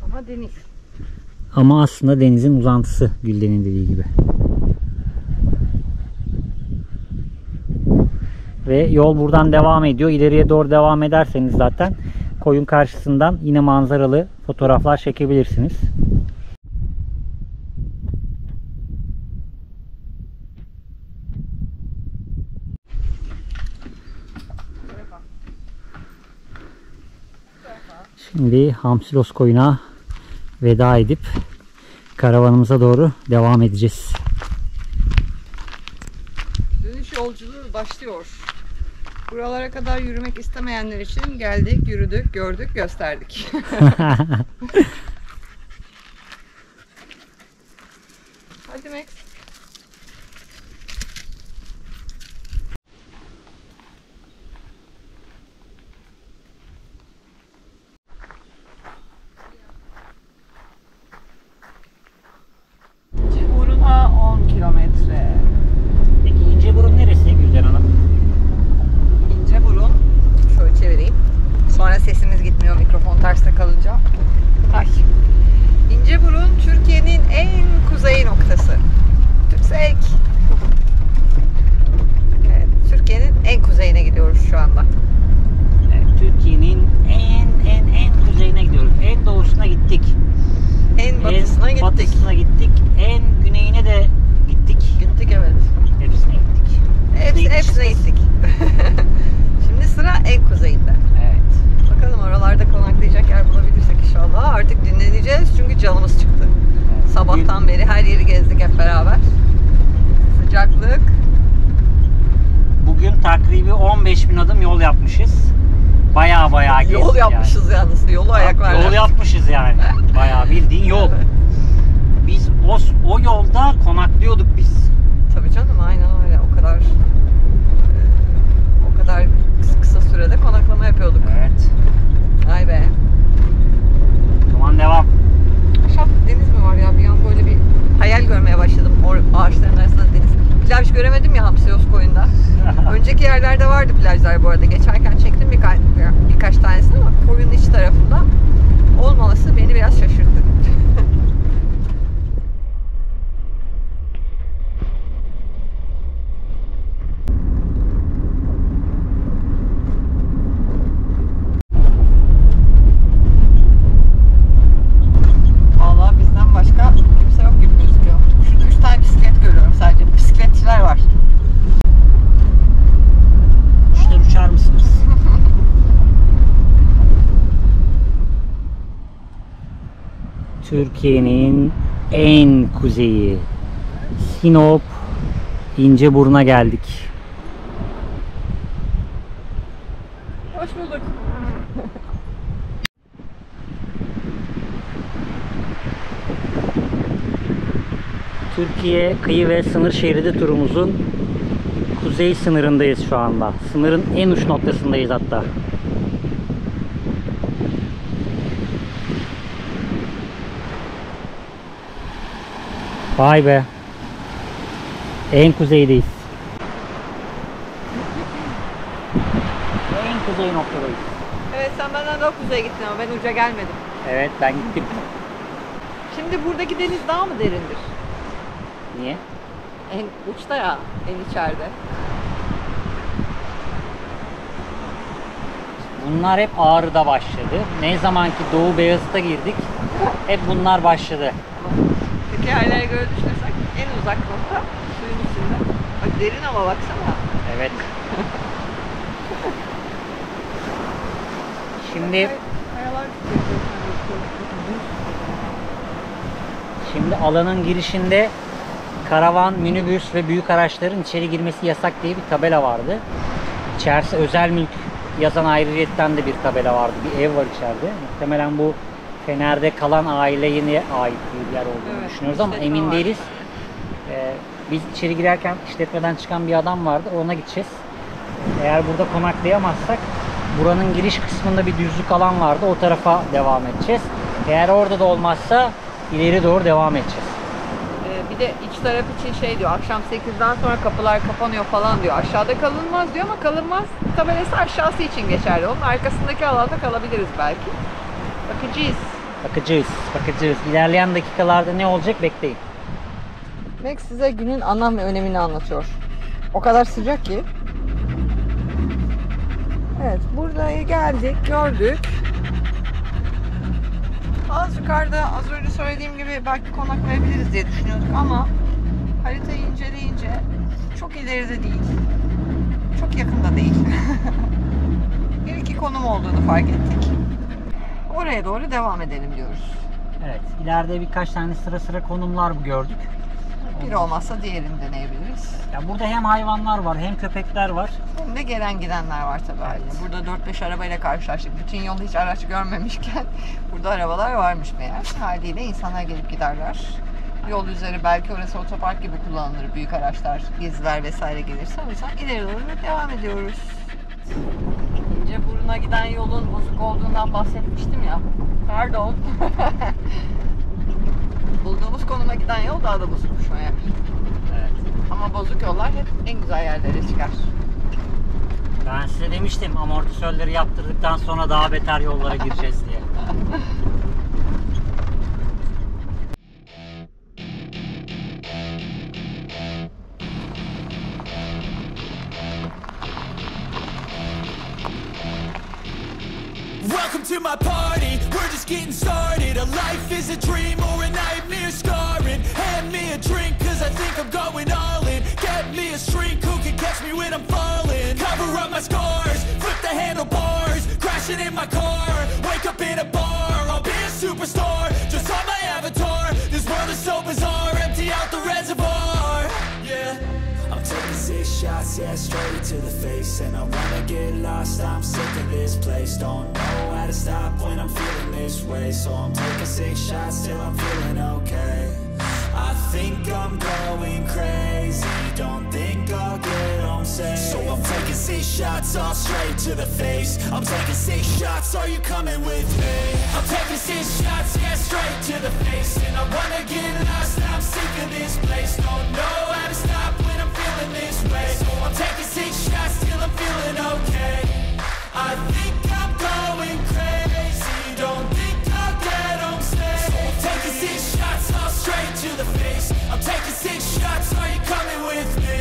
[SPEAKER 2] Ama deniz.
[SPEAKER 1] ama aslında denizin uzantısı, Gülden'in dediği gibi. Ve yol buradan devam ediyor. İleriye doğru devam ederseniz zaten koyun karşısından yine manzaralı fotoğraflar çekebilirsiniz. Şimdi Hamsilos koyuna veda edip karavanımıza doğru devam edeceğiz.
[SPEAKER 2] Dönüş yolculuğu başlıyor. Buralara kadar yürümek istemeyenler için geldik, yürüdük, gördük, gösterdik. Hadi Max. Buruna 10 kilometre.
[SPEAKER 1] Peki İnceburun neresi Gülden Hanım?
[SPEAKER 2] İnceburun, şöyle çevireyim. Sonra sesimiz gitmiyor mikrofon terste kalınca. Ay. İnceburun Türkiye'nin en kuzey noktası. Tüksek. Evet, Türkiye'nin en kuzeyine gidiyoruz şu anda.
[SPEAKER 1] Evet, Türkiye'nin en kuzeyine gidiyoruz. En doğusuna gittik.
[SPEAKER 2] En batısına
[SPEAKER 1] en
[SPEAKER 2] gittik.
[SPEAKER 1] batısına gittik. En güneyine de gittik.
[SPEAKER 2] Gittik evet.
[SPEAKER 1] Hepsine gittik.
[SPEAKER 2] Hepsine gittik. Şimdi sıra en kuzeyinde.
[SPEAKER 1] Evet.
[SPEAKER 2] Bakalım oralarda konaklayacak yer bulabilirsek inşallah. Artık dinleneceğiz çünkü canımız çıktı. Sabahtan beri her yeri gezdik hep beraber. Sıcaklık.
[SPEAKER 1] Bugün takribi 15.000 adım yol yapmışız. Baya gezdik
[SPEAKER 2] Yol yapmışız yalnız. Yolu ayaklarla.
[SPEAKER 1] Yol yapmışız yani. Bayağı bildiğin yol.
[SPEAKER 2] Evet.
[SPEAKER 1] Biz o yolda konaklıyorduk biz.
[SPEAKER 2] Tabii canım, aynen öyle. O kadar kısa sürede konaklama yapıyorduk.
[SPEAKER 1] Evet.
[SPEAKER 2] Ay be.
[SPEAKER 1] Zaman devam.
[SPEAKER 2] Aşağı deniz mi var ya? Bir an böyle bir hayal görmeye başladım. Ağaçların arasında deniz. Plaj göremedim ya Hamsilos koyunda. Önceki yerlerde vardı plajlar bu arada. Geçerken çektim birkaç tanesini ama koyunun iç tarafında olmaması beni biraz şaşırttı.
[SPEAKER 1] Türkiye'nin en kuzeyi Sinop İnceburnu'na geldik.
[SPEAKER 2] Hoş bulduk.
[SPEAKER 1] Türkiye kıyı ve sınır şeridi turumuzun kuzey sınırındayız şu anda. Sınırın en uç noktasındayız hatta. Vay be. En kuzeydeyiz. En kuzey noktadayız.
[SPEAKER 2] Evet, sen benden daha kuzeye gittin ama ben uca gelmedim.
[SPEAKER 1] Evet, ben gittim.
[SPEAKER 2] Şimdi buradaki deniz daha mı derindir?
[SPEAKER 1] Niye?
[SPEAKER 2] En uçta ya, en içeride.
[SPEAKER 1] Bunlar hep Ağrı'da başladı. Ne zaman ki Doğu Beyazıt'a girdik, hep bunlar başladı.
[SPEAKER 2] Peki yerlere göre düşünürsek en uzak nokta suyun içinde. Bak derin ama baksana.
[SPEAKER 1] Evet. Şimdi alanın girişinde karavan, minibüs ve büyük araçların içeri girmesi yasak diye bir tabela vardı. İçerisi özel mülk yazan ayrıyetten de bir tabela vardı. Bir ev var içeride. Muhtemelen bu Fener'de kalan aileye ait bir yer olduğunu düşünüyoruz ama emin değiliz. Biz içeri girerken işletmeden çıkan bir adam vardı. Ona gideceğiz. Eğer burada konaklayamazsak buranın giriş kısmında bir düzlük alan vardı. O tarafa devam edeceğiz. Eğer orada da olmazsa ileri doğru devam edeceğiz.
[SPEAKER 2] Bir de iç taraf için şey diyor, akşam 8'den sonra kapılar kapanıyor falan diyor. Aşağıda kalınmaz diyor ama kalınmaz tabelası aşağısı için geçerli. Onun arkasındaki alanda kalabiliriz belki. Bakacağız.
[SPEAKER 1] İlerleyen dakikalarda ne olacak bekleyin.
[SPEAKER 2] Max size günün anlam ve önemini anlatıyor. O kadar sıcak ki. Evet, buraya geldik, gördük. Az yukarıda, az önce söylediğim gibi belki konaklayabiliriz diye düşünüyorduk ama haritayı inceleyince çok ileride değil, çok yakında değil. Bir iki konum olduğunu fark ettik. Oraya doğru devam edelim diyoruz.
[SPEAKER 1] Evet, ileride birkaç tane sıra konumlar gördük.
[SPEAKER 2] Bir olmazsa diğerini deneyebiliriz.
[SPEAKER 1] Ya burada hem hayvanlar var, hem köpekler var.
[SPEAKER 2] Hem de gelen gidenler var tabii. Evet. Burada 4-5 arabayla karşılaştık. Bütün yolda hiç araç görmemişken burada arabalar varmış meğer. Haliyle insanlar gelip giderler. Yol üzeri belki orası otopark gibi kullanılır. Büyük araçlar, geziler vesaire gelirse. O yüzden ileri doğru devam ediyoruz. İnceburnu'na giden yolun bozuk olduğundan bahsetmiştim ya. Pardon. Bulduğumuz konuma giden yol daha da bozukmuş meğer.
[SPEAKER 1] Evet.
[SPEAKER 2] Ama bozuk yollar hep en güzel yerlere çıkar.
[SPEAKER 1] Ben size demiştim amortisörleri yaptırdıktan sonra daha beter yollara gireceğiz diye.
[SPEAKER 3] Welcome to my party, we're just getting started. A life is a dream or a nightmare scarring. Hand me a drink cause I think I'm going all in. Get me a shrink who can catch me when I'm falling. Cover up my scars, flip the handlebars. Crashing in my car, wake up in a bar. I'll be a superstar, just on my avatar. This world is so bizarre, empty out the reservoir. Yeah, I'm taking 6 shots, yeah, straight to the face. And I wanna get lost, I'm sick of this place. Don't know how to stop when I'm feeling this way. So I'm taking 6 shots till I'm feeling okay. I think I'm going crazy, don't think I'll get home safe. So I'm taking 6 shots, all straight to the face. I'm taking 6 shots, are you coming with me? I'm taking 6 shots, yeah, straight to the face. And I wanna get lost, I'm sick of this place. Don't know how to stop when I'm feeling this way. So I'm taking 6 shots till I'm feeling okay. I think I'm going crazy, don't think I'll get home safe. So I'm taking 6 shots, all straight to the face. I'm taking 6 shots, are you coming with me?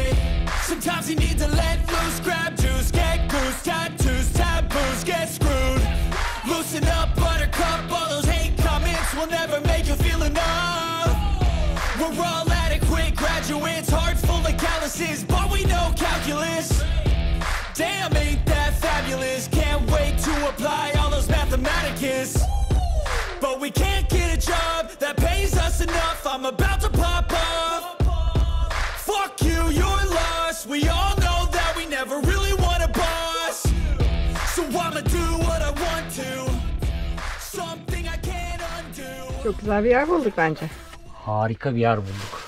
[SPEAKER 3] Sometimes you need to let loose, grab juice, get goose, tattoos, taboos, get screwed. Loosen up, buttercup, all those hate comments will never make you feel enough. We're all adequate graduates, hearts full of calluses, but we know calculus. Damn, ain't that fabulous? Can't wait to apply all those mathematicus. but we can't get a job that pays us enough. I'm about to pop off. Fuck you, you're lost. We all know that we never really want a boss. So I'ma do what I want to. Something I can't undo.
[SPEAKER 2] Çok güzel bir yer bulduk bence.
[SPEAKER 1] Harika bir yer bulduk.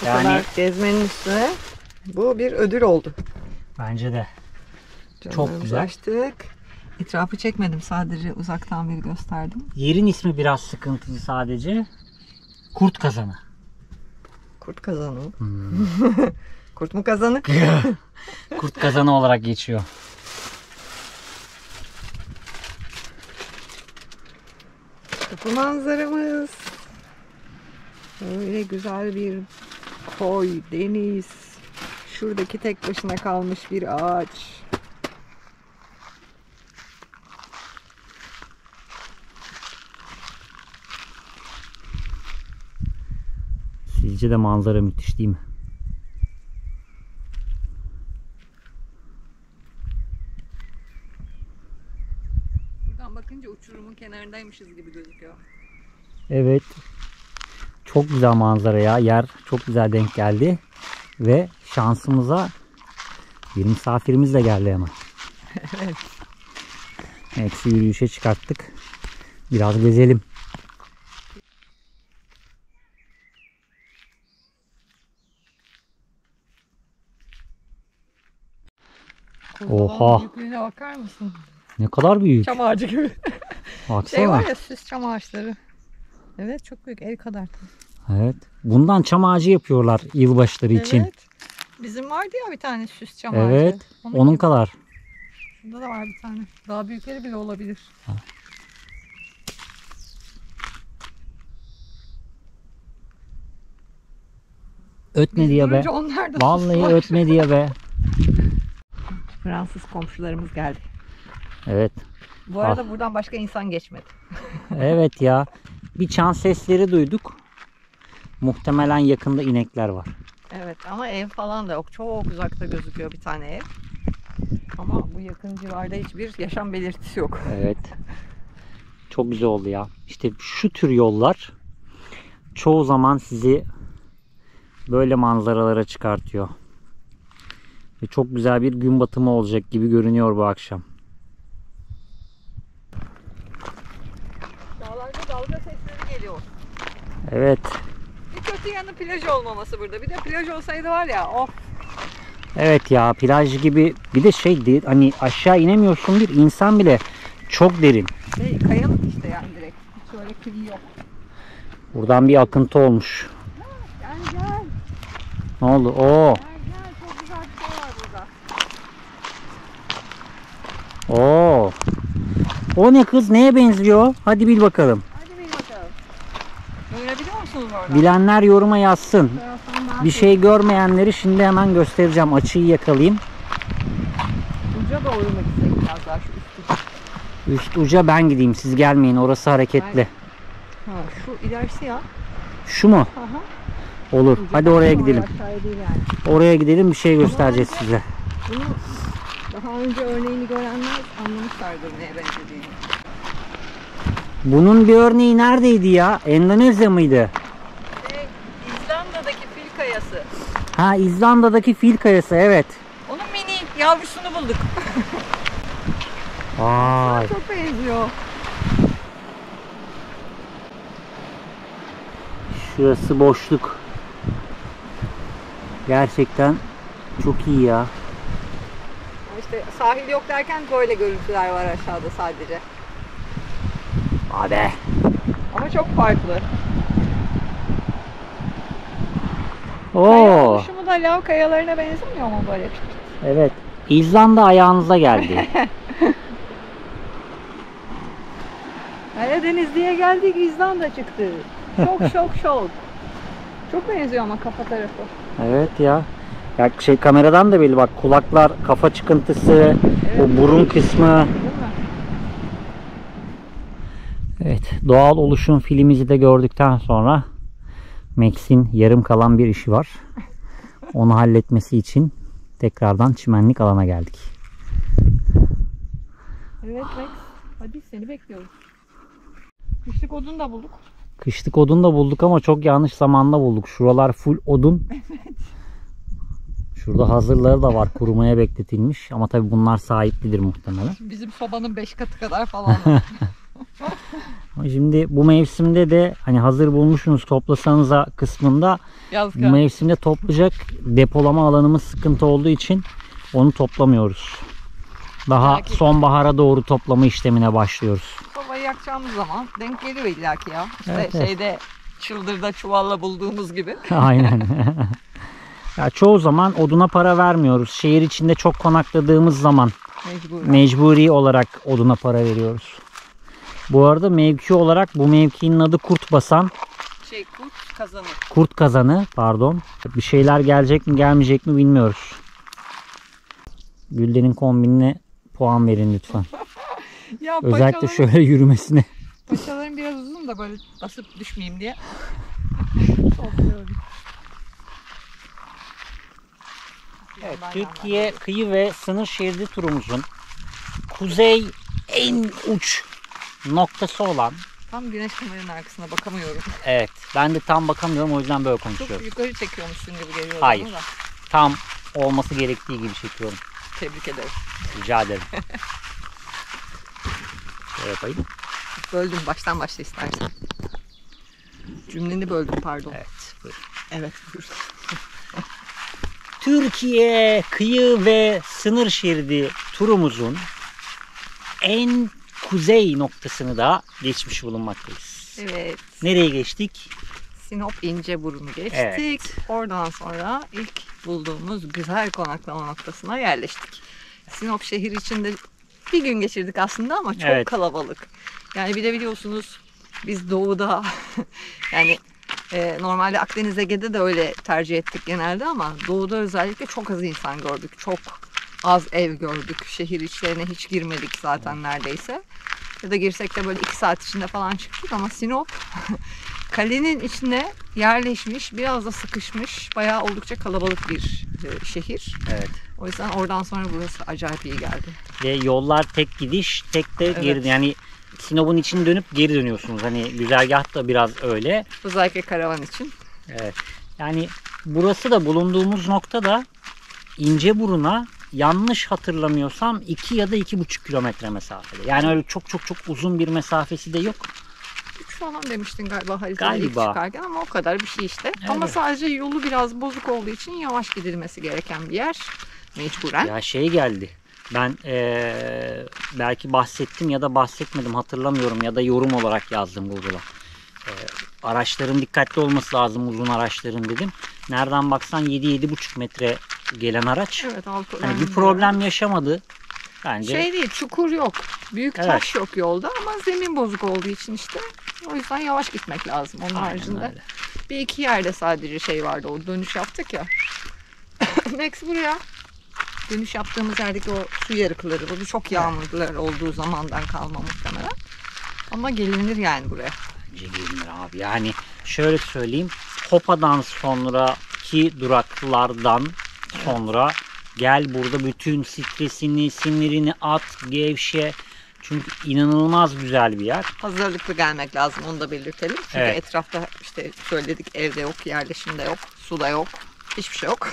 [SPEAKER 2] Bu kadar gezmenin üstüne bu bir ödül oldu.
[SPEAKER 1] Bence de.
[SPEAKER 2] Camlarımızı
[SPEAKER 1] güzel.
[SPEAKER 2] açtık. Etrafı çekmedim, sadece uzaktan bir gösterdim.
[SPEAKER 1] Yerin ismi biraz sıkıntılı sadece. Kurt Kazanı.
[SPEAKER 2] Kurt Kazanı. Kurt mu kazanı?
[SPEAKER 1] Kurt Kazanı olarak geçiyor.
[SPEAKER 2] Bu manzaramız. Böyle güzel bir koy, deniz. Şuradaki tek başına kalmış bir ağaç.
[SPEAKER 1] Sizce de manzara müthiş değil mi?
[SPEAKER 2] Buradan bakınca uçurumun kenarındaymışız gibi gözüküyor.
[SPEAKER 1] Evet. Çok güzel manzara ya. Yer çok güzel denk geldi. Ve şansımıza bir misafirimiz de geldi hemen.
[SPEAKER 2] Evet.
[SPEAKER 1] Evet, yürüyüşe çıkarttık. Biraz gezelim. Oha.
[SPEAKER 2] Büyüklüğüne bakar mısın?
[SPEAKER 1] Ne kadar büyük.
[SPEAKER 2] Çam ağacı gibi.
[SPEAKER 1] Baksana.
[SPEAKER 2] Şey var ya, süs çam ağaçları. Evet, çok büyük, el kadar.
[SPEAKER 1] Evet. Bundan çam ağacı yapıyorlar yılbaşları için.
[SPEAKER 2] Evet. Bizim vardı ya bir tane süs çam ağacı.
[SPEAKER 1] Evet. Onun
[SPEAKER 2] gibi.
[SPEAKER 1] kadar.
[SPEAKER 2] Şurada da var bir tane. Daha büyükleri bile olabilir.
[SPEAKER 1] Ötme diye be.
[SPEAKER 2] Durunca onlar da
[SPEAKER 1] Vallahi
[SPEAKER 2] suslar.
[SPEAKER 1] ötme diye be.
[SPEAKER 2] Fransız komşularımız geldi.
[SPEAKER 1] Evet.
[SPEAKER 2] Bu arada buradan başka insan geçmedi.
[SPEAKER 1] Evet ya. Bir çan sesleri duyduk. Muhtemelen yakında inekler var.
[SPEAKER 2] Evet, ama ev falan da yok. Çok uzakta gözüküyor bir tane ev. Ama bu yakın civarda hiçbir yaşam belirtisi yok.
[SPEAKER 1] Evet. Çok güzel oldu ya. İşte şu tür yollar çoğu zaman sizi böyle manzaralara çıkartıyor. Ve çok güzel bir gün batımı olacak gibi görünüyor bu akşam.
[SPEAKER 2] Dağlarda dalga sesleri geliyor.
[SPEAKER 1] Evet.
[SPEAKER 2] Bir kötü yanı plaj olmaması burada. Bir de plaj olsaydı var ya, of.
[SPEAKER 1] Evet ya, plaj gibi bir de şey değil, hani aşağı inemiyorsun, bir insan bile çok derin.
[SPEAKER 2] Kayalık işte yani direkt. Hiç öyle kıyı yok.
[SPEAKER 1] Buradan bir akıntı olmuş.
[SPEAKER 2] Gel gel.
[SPEAKER 1] Ne oldu? Oo.
[SPEAKER 2] Gel gel. Çok güzel bir şey var burada.
[SPEAKER 1] Oo. O ne kız? Neye benziyor? Hadi bil bakalım.
[SPEAKER 2] Hadi bir bakalım. Görebiliyor musunuz orada?
[SPEAKER 1] Bilenler yoruma yazsın. Bir şey görmeyenleri şimdi hemen göstereceğim. Açıyı yakalayayım.
[SPEAKER 2] Uca doğru mu gitsek biraz daha, şu üst uca?
[SPEAKER 1] Üst uca ben gideyim. Siz gelmeyin. Orası hareketli.
[SPEAKER 2] Ha, şu ilerisi ya.
[SPEAKER 1] Şu mu?
[SPEAKER 2] Aha.
[SPEAKER 1] Olur.
[SPEAKER 2] Uca
[SPEAKER 1] Hadi oraya
[SPEAKER 2] tam
[SPEAKER 1] gidelim.
[SPEAKER 2] aşağıya değil yani.
[SPEAKER 1] Oraya gidelim. Bir şey göstereceğiz size.
[SPEAKER 2] Bunu daha önce örneğini görenler anlamışlardır neye benzediğini.
[SPEAKER 1] Bunun bir örneği neredeydi ya? Endonezya mıydı?
[SPEAKER 2] İzlanda'daki fil kayası.
[SPEAKER 1] Ha, İzlanda'daki fil kayası, evet.
[SPEAKER 2] Onun mini yavrusunu bulduk.
[SPEAKER 1] Vay.
[SPEAKER 2] Çok benziyor.
[SPEAKER 1] Şurası boşluk. Gerçekten çok iyi ya.
[SPEAKER 2] İşte sahil yok derken böyle görüntüler var aşağıda sadece.
[SPEAKER 1] Hadi.
[SPEAKER 2] Ama çok farklı. Kaya
[SPEAKER 1] Oo.
[SPEAKER 2] oluşumu da lav kayalarına benzemiyor mu böyle?
[SPEAKER 1] Evet. İzlanda ayağınıza geldi.
[SPEAKER 2] Karadeniz diye geldik, İzlanda çıktı. Şok. Çok benziyor ama kafa tarafı.
[SPEAKER 1] Evet ya. Ya şey, kameradan da belli bak, kulaklar, kafa çıkıntısı, o burun kısmı.
[SPEAKER 2] Değil mi?
[SPEAKER 1] Evet, doğal oluşum filmimizi de gördükten sonra Max'in yarım kalan bir işi var. Onu halletmesi için tekrardan çimenlik alana geldik.
[SPEAKER 2] Evet Max. Hadi seni bekliyoruz. Kışlık odun da bulduk.
[SPEAKER 1] Kışlık odun da bulduk ama çok yanlış zamanda bulduk. Şuralar full odun.
[SPEAKER 2] Evet.
[SPEAKER 1] Şurada hazırları da var, kurumaya bekletilmiş. Ama tabii bunlar sahiplidir muhtemelen.
[SPEAKER 2] Bizim sobanın 5 katı kadar falan.
[SPEAKER 1] Şimdi bu mevsimde de hani hazır bulmuşsunuz toplasanıza kısmında,
[SPEAKER 2] Yaz
[SPEAKER 1] bu mevsimde toplayacak depolama alanımız sıkıntı olduğu için onu toplamıyoruz. Daha
[SPEAKER 2] Belki-
[SPEAKER 1] sonbahara doğru toplama işlemine başlıyoruz.
[SPEAKER 2] Sobayı yakacağımız zaman denk geliyor illaki ya. İşte
[SPEAKER 1] Evet, evet.
[SPEAKER 2] şeyde çıldırda çuvalla bulduğumuz gibi.
[SPEAKER 1] Aynen. Ya çoğu zaman oduna para vermiyoruz. Şehir içinde çok konakladığımız zaman
[SPEAKER 2] Mecbur.
[SPEAKER 1] mecburi olarak oduna para veriyoruz. Bu arada mevki olarak bu mevkinin adı Kurtbasan.
[SPEAKER 2] Kurt kazanı.
[SPEAKER 1] Kurt Kazanı, pardon. Bir şeyler gelecek mi gelmeyecek mi bilmiyoruz. Gülden'in kombinine puan verin lütfen.
[SPEAKER 2] Ya
[SPEAKER 1] Özellikle şöyle yürümesine.
[SPEAKER 2] paçalarım biraz uzun da böyle basıp düşmeyeyim diye. Topluyorum.
[SPEAKER 1] Evet, Türkiye kıyı ve sınır şeridi turumuzun kuzey en uç noktası olan,
[SPEAKER 2] Tam güneş kameranın arkasına bakamıyorum.
[SPEAKER 1] evet ben de tam bakamıyorum, o yüzden böyle
[SPEAKER 2] Çok
[SPEAKER 1] konuşuyorum.
[SPEAKER 2] yukarı çekiyormuşsun gibi geliyor.
[SPEAKER 1] Hayır.
[SPEAKER 2] bana da.
[SPEAKER 1] Tam olması gerektiği gibi çekiyorum.
[SPEAKER 2] Tebrik ederim.
[SPEAKER 1] Rica ederim. Şöyle yapayım.
[SPEAKER 2] Böldüm. Baştan başla istersen. Cümleni böldüm pardon.
[SPEAKER 1] Evet. Buyurun.
[SPEAKER 2] Evet. Buyur.
[SPEAKER 1] Türkiye kıyı ve sınır şeridi turumuzun en kuzey noktasını da geçmiş bulunmaktayız.
[SPEAKER 2] Evet.
[SPEAKER 1] Nereye geçtik?
[SPEAKER 2] Sinop İnceburun'u geçtik.
[SPEAKER 1] Evet.
[SPEAKER 2] Oradan sonra ilk bulduğumuz güzel konaklama noktasına yerleştik. Sinop şehir içinde bir gün geçirdik aslında ama çok
[SPEAKER 1] Evet.
[SPEAKER 2] kalabalık. Yani bir de biliyorsunuz biz doğuda yani normalde Akdeniz Ege'de de öyle tercih ettik genelde ama doğuda özellikle çok az insan gördük. Çok az ev gördük. Şehir içlerine hiç girmedik zaten neredeyse. Ya da girsek de böyle 2 saat içinde falan çıktık ama Sinop kalenin içine yerleşmiş, biraz da sıkışmış, bayağı oldukça kalabalık bir şehir.
[SPEAKER 1] Evet.
[SPEAKER 2] O yüzden oradan sonra burası acayip iyi geldi.
[SPEAKER 1] Ve yollar tek gidiş, tek de geri,
[SPEAKER 2] Evet.
[SPEAKER 1] yani Sinop'un içini dönüp geri dönüyorsunuz. Hani güzergah da biraz öyle.
[SPEAKER 2] Özellikle karavan için.
[SPEAKER 1] Evet. Yani burası da, bulunduğumuz nokta da İnceburun'a yanlış hatırlamıyorsam 2 ya da 2,5 kilometre mesafede. Yani öyle çok uzun bir mesafesi de yok.
[SPEAKER 2] 3 falan demiştin galiba haritada ilk
[SPEAKER 1] Galiba.
[SPEAKER 2] çıkarken ama o kadar bir şey işte. Ama
[SPEAKER 1] Evet.
[SPEAKER 2] sadece yolu biraz bozuk olduğu için yavaş gidilmesi gereken bir yer. Mecburen.
[SPEAKER 1] Ya şey geldi. Ben belki bahsettim ya da bahsetmedim, hatırlamıyorum, ya da yorum olarak yazdım Google'a. Araçların dikkatli olması lazım, uzun araçların dedim. Nereden baksan 7-7,5 metre gelen araç.
[SPEAKER 2] Evet, altı
[SPEAKER 1] Hani bir
[SPEAKER 2] önemli.
[SPEAKER 1] problem yaşamadı. Bence
[SPEAKER 2] Şey değil, çukur yok. Büyük
[SPEAKER 1] Evet.
[SPEAKER 2] taş yok yolda ama zemin bozuk olduğu için işte o yüzden yavaş gitmek lazım. Onun
[SPEAKER 1] Aynen
[SPEAKER 2] haricinde
[SPEAKER 1] öyle.
[SPEAKER 2] bir iki yerde sadece şey vardı. O dönüş yaptık ya. Max buraya. Dönüş yaptığımız yerdeki o su yarıkları. Bu çok yağmurlar olduğu zamandan kalma muhtemelen. Ama gelinir yani buraya.
[SPEAKER 1] Bence gelinir abi. Yani şöyle söyleyeyim. Hopa'dan sonraki duraklardan sonra gel burada bütün stresini, sinirini at, gevşe. Çünkü inanılmaz güzel bir yer.
[SPEAKER 2] Hazırlıklı gelmek lazım, onu da belirtelim. Çünkü
[SPEAKER 1] Evet.
[SPEAKER 2] etrafta işte söyledik, evde yok, yerleşimde yok, suda yok. Hiçbir şey yok.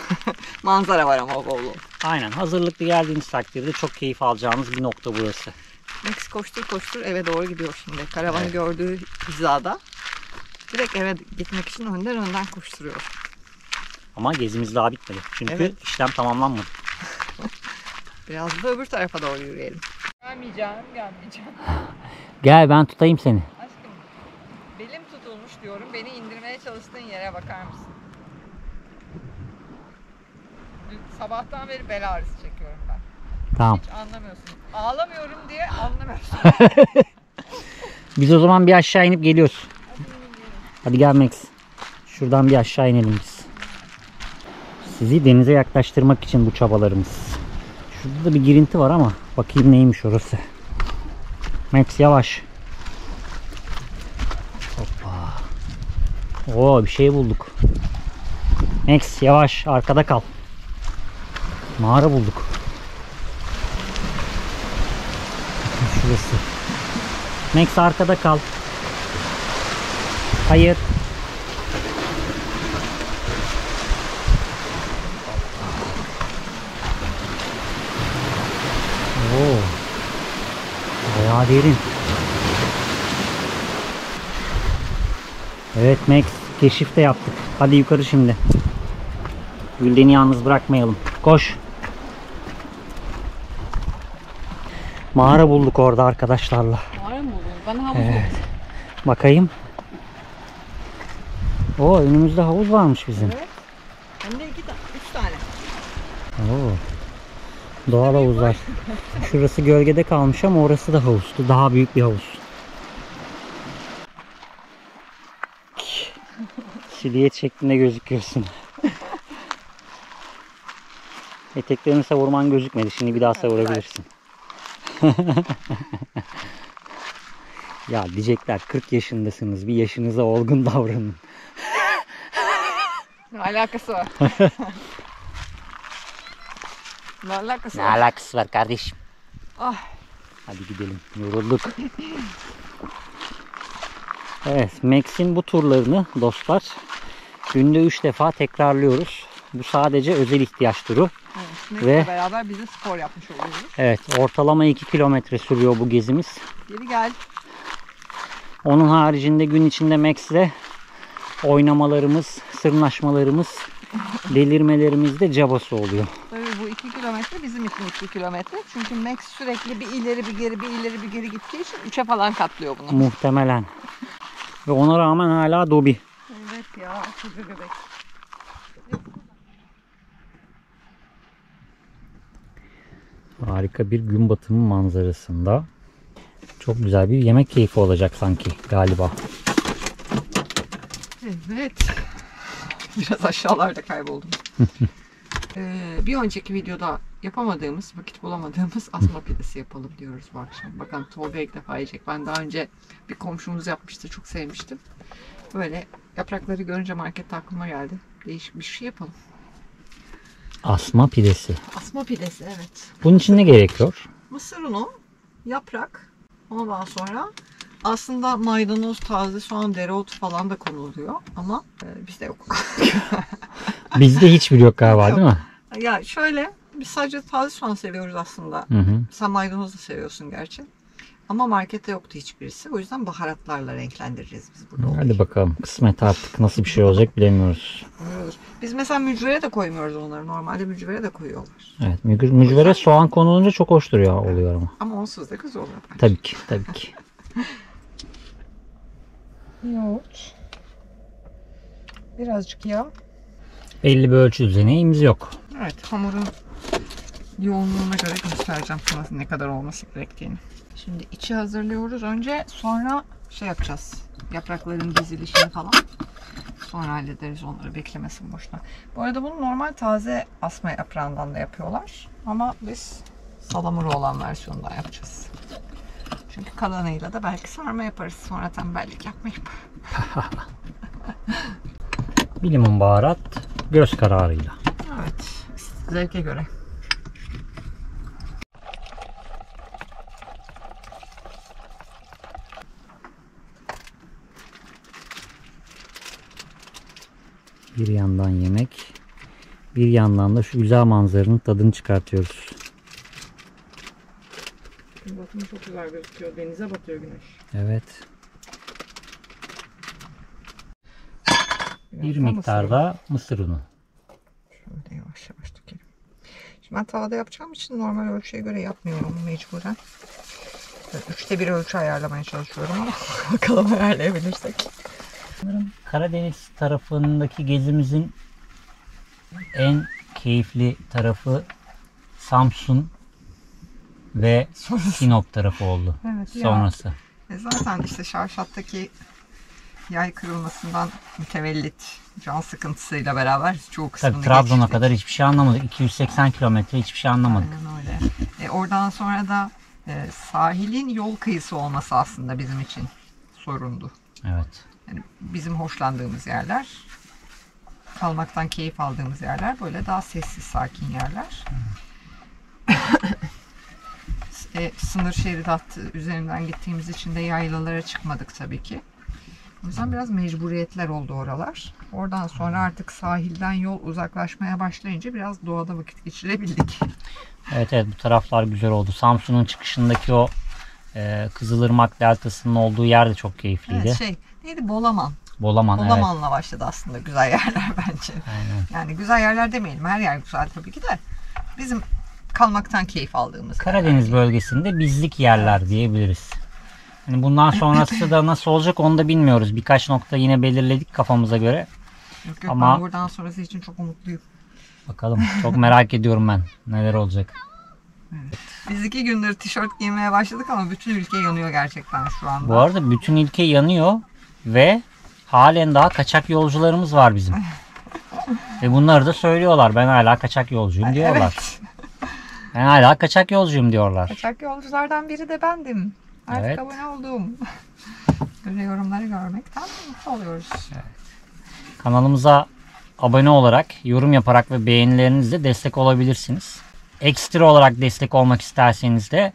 [SPEAKER 2] Manzara var ama bol bol.
[SPEAKER 1] Aynen, hazırlıklı geldiğiniz takdirde çok keyif alacağınız bir nokta burası.
[SPEAKER 2] Max koştur koştur eve doğru gidiyor şimdi. Karavanı
[SPEAKER 1] Evet.
[SPEAKER 2] gördüğü hizada. Direkt eve gitmek için önden koşturuyor.
[SPEAKER 1] Ama gezimiz daha bitmedi. Çünkü
[SPEAKER 2] Evet.
[SPEAKER 1] işlem tamamlanmadı.
[SPEAKER 2] Biraz da öbür tarafa doğru yürüyelim. Gelmeyeceğim.
[SPEAKER 1] Gel ben tutayım seni.
[SPEAKER 2] Aşkım, belim tutulmuş diyorum. Beni indirmeye çalıştığın yere bakar mısın? Dün sabahtan beri bel ağrısı çekiyorum ben.
[SPEAKER 1] Tamam.
[SPEAKER 2] Hiç anlamıyorsun. Ağlamıyorum diye anlamıyorsun.
[SPEAKER 1] Biz o zaman bir aşağı inip geliyoruz. Hadi gel Max. Şuradan bir aşağı inelim biz. Sizi denize yaklaştırmak için bu çabalarımız. Şurada da bir girinti var ama bakayım neymiş orası. Max yavaş. Hoppa. Oo, bir şey bulduk. Max yavaş, arkada kal. Mağara bulduk. Bakın şurası. Max arkada kal. Hayır. Oo. Bayağı derin. Evet Max, keşif de yaptık. Hadi yukarı şimdi. Gülden'i yalnız bırakmayalım. Koş. Mağara bulduk orada arkadaşlarla.
[SPEAKER 2] Mağara mı buldun? Bana havuz
[SPEAKER 1] Evet. Bakayım. Oo, önümüzde havuz varmış bizim.
[SPEAKER 2] Evet. Hem de 3 tane.
[SPEAKER 1] Oo. Doğal havuzlar. Şurası gölgede kalmış ama orası da havuzdu. Daha büyük bir havuz. Silüet şeklinde gözüküyorsun. Eteklerini savurman gözükmedi. Şimdi bir daha savurabilirsin. Ya diyecekler 40 yaşındasınız. Bir yaşınıza olgun davranın.
[SPEAKER 2] Ne alakası var? Ne alakası
[SPEAKER 1] Ne
[SPEAKER 2] var?
[SPEAKER 1] alakası var kardeşim?
[SPEAKER 2] Ah.
[SPEAKER 1] Hadi gidelim. Yorulduk. Evet, Max'in bu turlarını dostlar günde 3 defa tekrarlıyoruz. Bu sadece özel ihtiyaç turu.
[SPEAKER 2] Evet,
[SPEAKER 1] Ve
[SPEAKER 2] beraber biz de spor yapmış oluyoruz.
[SPEAKER 1] evet, ortalama 2 kilometre sürüyor bu gezimiz.
[SPEAKER 2] Geri gel.
[SPEAKER 1] Onun haricinde gün içinde Max'le oynamalarımız, sırnaşmalarımız, delirmelerimiz de cabası oluyor.
[SPEAKER 2] Tabii bu 2 kilometre bizim için 2 kilometre. Çünkü Max sürekli bir ileri bir geri bir ileri bir geri gittiği için 3'e falan katlıyor bunu.
[SPEAKER 1] Muhtemelen. Ve ona rağmen hala dobi.
[SPEAKER 2] Evet ya, çocuğu göbek.
[SPEAKER 1] Harika bir gün batımı manzarasında. Çok güzel bir yemek keyfi olacak sanki galiba.
[SPEAKER 2] Evet. Biraz aşağılarda kayboldum. Bir önceki videoda yapamadığımız, vakit bulamadığımız asma pidesi yapalım diyoruz bu akşam. Bakalım Tolga ilk defa yiyecek. Ben daha önce bir komşumuz yapmıştı. Çok sevmiştim. Böyle yaprakları görünce markette aklıma geldi. Değişik bir şey yapalım.
[SPEAKER 1] Asma pidesi.
[SPEAKER 2] Asma pidesi, evet.
[SPEAKER 1] Bunun için ne gerekiyor?
[SPEAKER 2] Mısır unu, yaprak, ondan sonra aslında maydanoz, taze soğan, dereotu falan da konuluyor ama bizde yok.
[SPEAKER 1] Bizde hiçbir yok galiba, değil mi?
[SPEAKER 2] Ya şöyle, biz sadece taze soğan seviyoruz aslında.
[SPEAKER 1] Hı hı.
[SPEAKER 2] Sen maydanoz da seviyorsun gerçi. Ama markette yoktu hiçbirisi. O yüzden baharatlarla renklendireceğiz biz burada.
[SPEAKER 1] Hadi bakalım. Kısmet artık. Nasıl bir şey olacak bilemiyoruz.
[SPEAKER 2] Biz mesela mücvere de koymuyoruz onları. Normalde mücvere de koyuyorlar.
[SPEAKER 1] Evet. Mücvere soğan konulunca çok hoş duruyor oluyor ama.
[SPEAKER 2] Ama onsuz da güzel oluyor.
[SPEAKER 1] Tabii ki. Tabii ki.
[SPEAKER 2] Yoğurt. Birazcık yağ.
[SPEAKER 1] Belli bir ölçü düzenimiz yok.
[SPEAKER 2] Evet, hamurun yoğunluğuna göre göstereceğim nasıl, ne kadar olması gerektiğini. Şimdi içi hazırlıyoruz önce, sonra şey yapacağız. Yaprakların dizilişini falan. Sonra hallederiz onları, beklemesin boşuna. Bu arada bunu normal taze asma yaprağından da yapıyorlar. Ama biz salamura olan versiyonundan yapacağız. Çünkü kalanıyla da belki sarma yaparız. Sonra tembellik yapmayıp.
[SPEAKER 1] Bir limon baharat göz kararıyla.
[SPEAKER 2] Evet, zevke göre.
[SPEAKER 1] Bir yandan yemek, bir yandan da şu güzel manzaranın tadını çıkartıyoruz.
[SPEAKER 2] Batımı çok güzel gözüküyor. Denize batıyor güneş.
[SPEAKER 1] Evet. Bir
[SPEAKER 2] Biraz da
[SPEAKER 1] miktarda mısır unu.
[SPEAKER 2] Şöyle yavaş yavaş dökelim. Şimdi ben tavada yapacağım için normal ölçüye göre yapmıyorum mecburen. 3'te 1 ölçü ayarlamaya çalışıyorum ama bakalım ayarlayabilirsek.
[SPEAKER 1] Karadeniz tarafındaki gezimizin en keyifli tarafı Samsun ve Sinop tarafı oldu.
[SPEAKER 2] Evet, ya.
[SPEAKER 1] Sonrası.
[SPEAKER 2] Zaten işte Şavşat'taki yay kırılmasından mütevellit can sıkıntısıyla beraber çoğu kısmını
[SPEAKER 1] Tabii Trabzon'a
[SPEAKER 2] geçtik.
[SPEAKER 1] kadar hiçbir şey anlamadık. 280 kilometre hiçbir şey anlamadık.
[SPEAKER 2] Aynen öyle. Oradan sonra da sahilin yol kıyısı olması aslında bizim için sorundu.
[SPEAKER 1] Evet.
[SPEAKER 2] Yani bizim hoşlandığımız yerler, kalmaktan keyif aldığımız yerler böyle daha sessiz, sakin yerler. Sınır şeridi hattı üzerinden gittiğimiz için de yaylalara çıkmadık tabii ki. O yüzden biraz mecburiyetler oldu oralar. Oradan sonra artık sahilden yol uzaklaşmaya başlayınca biraz doğada vakit geçirebildik.
[SPEAKER 1] Evet evet, bu taraflar güzel oldu. Samsun'un çıkışındaki o Kızılırmak Deltası'nın olduğu yer de çok keyifliydi.
[SPEAKER 2] Evet, neydi? Bolaman.
[SPEAKER 1] Bolaman,
[SPEAKER 2] Bolaman'la
[SPEAKER 1] evet.
[SPEAKER 2] başladı aslında güzel yerler bence.
[SPEAKER 1] Aynen.
[SPEAKER 2] Yani güzel yerler demeyelim. Her yer güzel tabii ki de. Bizim kalmaktan keyif aldığımız
[SPEAKER 1] Karadeniz
[SPEAKER 2] yerler.
[SPEAKER 1] bölgesinde bizlik yerler diyebiliriz. Yani bundan sonrası da nasıl olacak onu da bilmiyoruz. Birkaç nokta yine belirledik kafamıza göre.
[SPEAKER 2] Yok,
[SPEAKER 1] Ama
[SPEAKER 2] ben buradan sonrası için çok umutluyum.
[SPEAKER 1] bakalım. Çok merak ediyorum ben. Neler olacak.
[SPEAKER 2] Biz 2 gündür tişört giymeye başladık ama bütün ülke yanıyor gerçekten şu anda.
[SPEAKER 1] Bu arada bütün ülke yanıyor ve halen daha kaçak yolcularımız var bizim. Ve bunları da söylüyorlar. Ben hala kaçak yolcuyum diyorlar.
[SPEAKER 2] Evet.
[SPEAKER 1] Ben hala kaçak yolcuyum diyorlar.
[SPEAKER 2] Kaçak yolculardan biri de bendim. Artık
[SPEAKER 1] Evet.
[SPEAKER 2] abone oldum. Böyle yorumları görmekten mutlu oluyoruz.
[SPEAKER 1] Kanalımıza abone olarak, yorum yaparak ve beğenilerinizle destek olabilirsiniz. Ekstra olarak destek olmak isterseniz de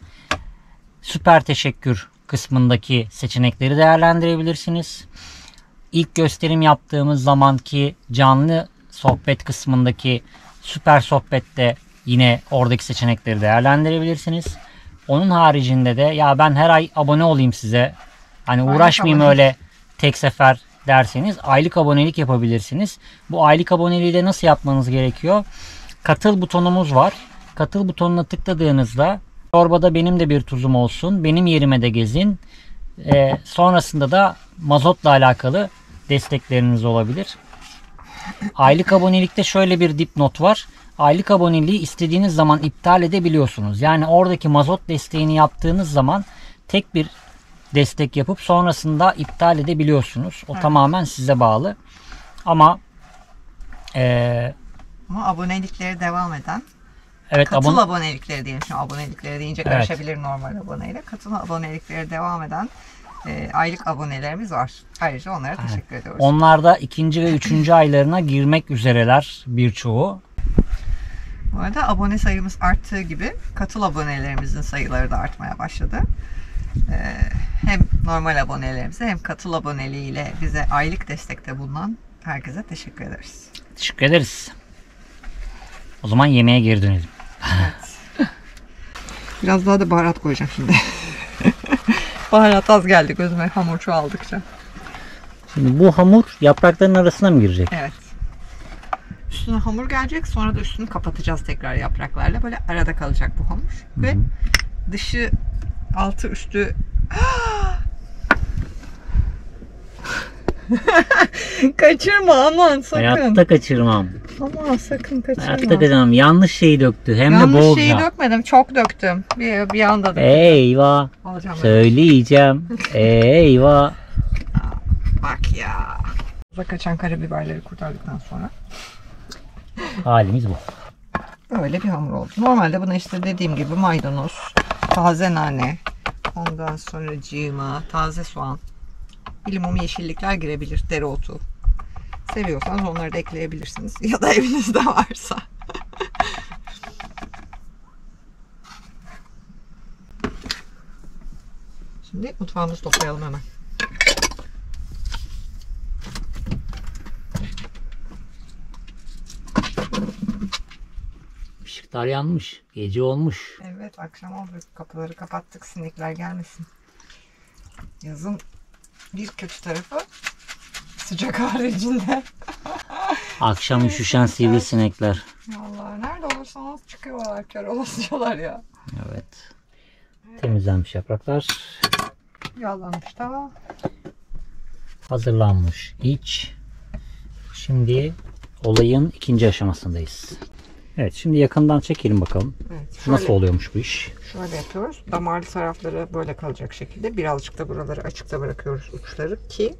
[SPEAKER 1] süper teşekkür kısmındaki seçenekleri değerlendirebilirsiniz. İlk gösterim yaptığımız zamanki canlı sohbet kısmındaki süper sohbette yine oradaki seçenekleri değerlendirebilirsiniz. Onun haricinde de ya ben her ay abone olayım size, hani
[SPEAKER 2] Aylık
[SPEAKER 1] uğraşmayayım
[SPEAKER 2] abonelik.
[SPEAKER 1] öyle tek sefer derseniz aylık abonelik yapabilirsiniz. Bu aylık aboneliği de nasıl yapmanız gerekiyor? Katıl butonumuz var. Katıl butonuna tıkladığınızda çorbada benim de bir tuzum olsun, benim yerime de gezin. Sonrasında da mazotla alakalı destekleriniz olabilir. Aylık abonelikte şöyle bir dipnot var. Aylık aboneliği istediğiniz zaman iptal edebiliyorsunuz. Yani oradaki mazot desteğini yaptığınız zaman tek bir destek yapıp sonrasında iptal edebiliyorsunuz. O tamamen size bağlı. Ama
[SPEAKER 2] Ama abonelikleri devam eden,
[SPEAKER 1] evet,
[SPEAKER 2] katıl abonelikleri diyelim. Şimdi abonelikleri deyince
[SPEAKER 1] Evet.
[SPEAKER 2] karışabilir normal aboneyle. Katıl abonelikleri devam eden aylık abonelerimiz var. Ayrıca onlara teşekkür ediyoruz.
[SPEAKER 1] onlar da 2. ve 3. aylarına girmek üzereler birçoğu.
[SPEAKER 2] Bu arada abone sayımız arttığı gibi katıl abonelerimizin sayıları da artmaya başladı. Hem normal abonelerimize hem katıl aboneliğiyle bize aylık destekte bulunan herkese teşekkür ederiz.
[SPEAKER 1] Teşekkür ederiz. O zaman yemeğe geri dönelim.
[SPEAKER 2] Biraz daha da baharat koyacağım şimdi. Baharat az geldi gözüme hamur çoğaldıkça.
[SPEAKER 1] Şimdi bu hamur yaprakların arasına mı girecek?
[SPEAKER 2] Evet. Üstüne hamur gelecek, sonra da üstünü kapatacağız tekrar yapraklarla. Böyle arada kalacak bu hamur. Ve dışı, altı, üstü... Kaçırma aman sakın.
[SPEAKER 1] Hayatta kaçırmam.
[SPEAKER 2] Aman sakın kaçırma.
[SPEAKER 1] Hayatta kaçırmam. Yanlış şeyi döktü. Hem de
[SPEAKER 2] Yanlış
[SPEAKER 1] bolca.
[SPEAKER 2] şeyi dökmedim, çok döktüm. Bir anda döktüm.
[SPEAKER 1] Eyvah.
[SPEAKER 2] Alacağım ben.
[SPEAKER 1] Söyleyeceğim. Eyvah.
[SPEAKER 2] Bak ya. Kaçan karabiberleri kurtardıktan sonra
[SPEAKER 1] Halimiz bu.
[SPEAKER 2] böyle bir hamur oldu. Normalde buna işte dediğim gibi maydanoz, taze nane, ondan sonra cığıma, taze soğan, limon, yeşillikler girebilir, dereotu. Seviyorsanız onları da ekleyebilirsiniz. Ya da evinizde varsa. Şimdi mutfağımızı toplayalım hemen.
[SPEAKER 1] Işıklar yanmış. Gece olmuş.
[SPEAKER 2] Evet, akşam oldu. Kapıları kapattık, sinekler gelmesin. Yazın bir kötü tarafı sıcak haricinde.
[SPEAKER 1] Akşam üşüşen sivrisinekler.
[SPEAKER 2] Vallahi nerede olursanız çıkıyorlar, kör olasıcalar ya.
[SPEAKER 1] Evet. Temizlenmiş yapraklar.
[SPEAKER 2] Yağlanmış tava.
[SPEAKER 1] Hazırlanmış iç. Şimdi olayın 2. aşamasındayız. Evet, şimdi yakından çekelim bakalım.
[SPEAKER 2] Evet,
[SPEAKER 1] Nasıl oluyormuş bu iş?
[SPEAKER 2] Şöyle yapıyoruz. Damarlı tarafları böyle kalacak şekilde. Birazcık da buraları açıkta bırakıyoruz, uçları, ki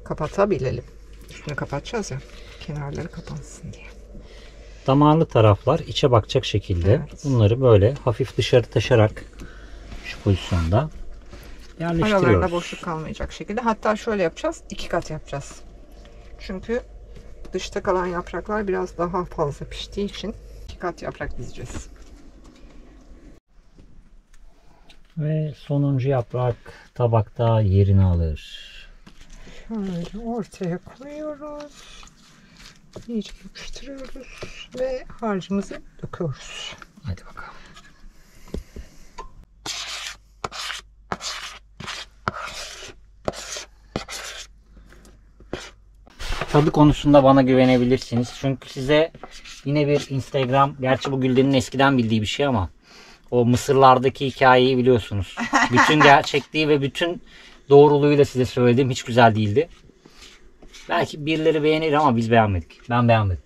[SPEAKER 2] kapatabilelim. Üstünü kapatacağız ya. Kenarları kapansın diye.
[SPEAKER 1] Damarlı taraflar içe bakacak şekilde.
[SPEAKER 2] Evet.
[SPEAKER 1] Bunları böyle hafif dışarı taşarak şu pozisyonda yerleştiriyoruz.
[SPEAKER 2] Aralarında boşluk kalmayacak şekilde. Hatta şöyle yapacağız. 2 kat yapacağız. Çünkü dışta kalan yapraklar biraz daha fazla piştiği için 2 kat yaprak dizeceğiz.
[SPEAKER 1] Ve sonuncu yaprak tabakta yerini alır.
[SPEAKER 2] Şöyle ortaya koyuyoruz. İyice yapıştırıyoruz ve harcımızı döküyoruz.
[SPEAKER 1] Hadi bakalım. Tadı konusunda bana güvenebilirsiniz. Çünkü size yine bir Instagram, gerçi bu Gülden'in eskiden bildiği bir şey ama o mısırlardaki hikayeyi biliyorsunuz. Bütün gerçekliği ve bütün doğruluğuyla size söyledim. Hiç güzel değildi. Belki birileri beğenir ama biz beğenmedik. Ben beğenmedim.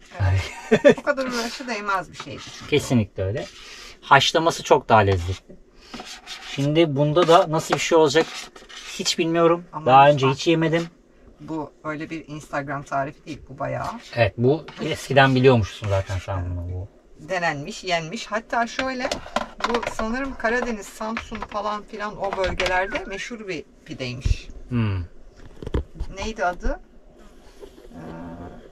[SPEAKER 2] Bu kadar uğraşı değmez bir şeydi.
[SPEAKER 1] Kesinlikle öyle. Haşlaması çok daha lezzetli. Şimdi bunda da nasıl bir şey olacak hiç bilmiyorum.
[SPEAKER 2] Ama
[SPEAKER 1] daha
[SPEAKER 2] lütfen.
[SPEAKER 1] önce hiç yemedim.
[SPEAKER 2] Bu öyle bir Instagram tarifi değil, bu bayağı
[SPEAKER 1] Evet, bu eskiden biliyormuşsun zaten sen bunu. Bu.
[SPEAKER 2] denenmiş, yenmiş. Hatta şöyle, bu sanırım Karadeniz, Samsun falan filan o bölgelerde meşhur bir pideymiş. Neydi adı?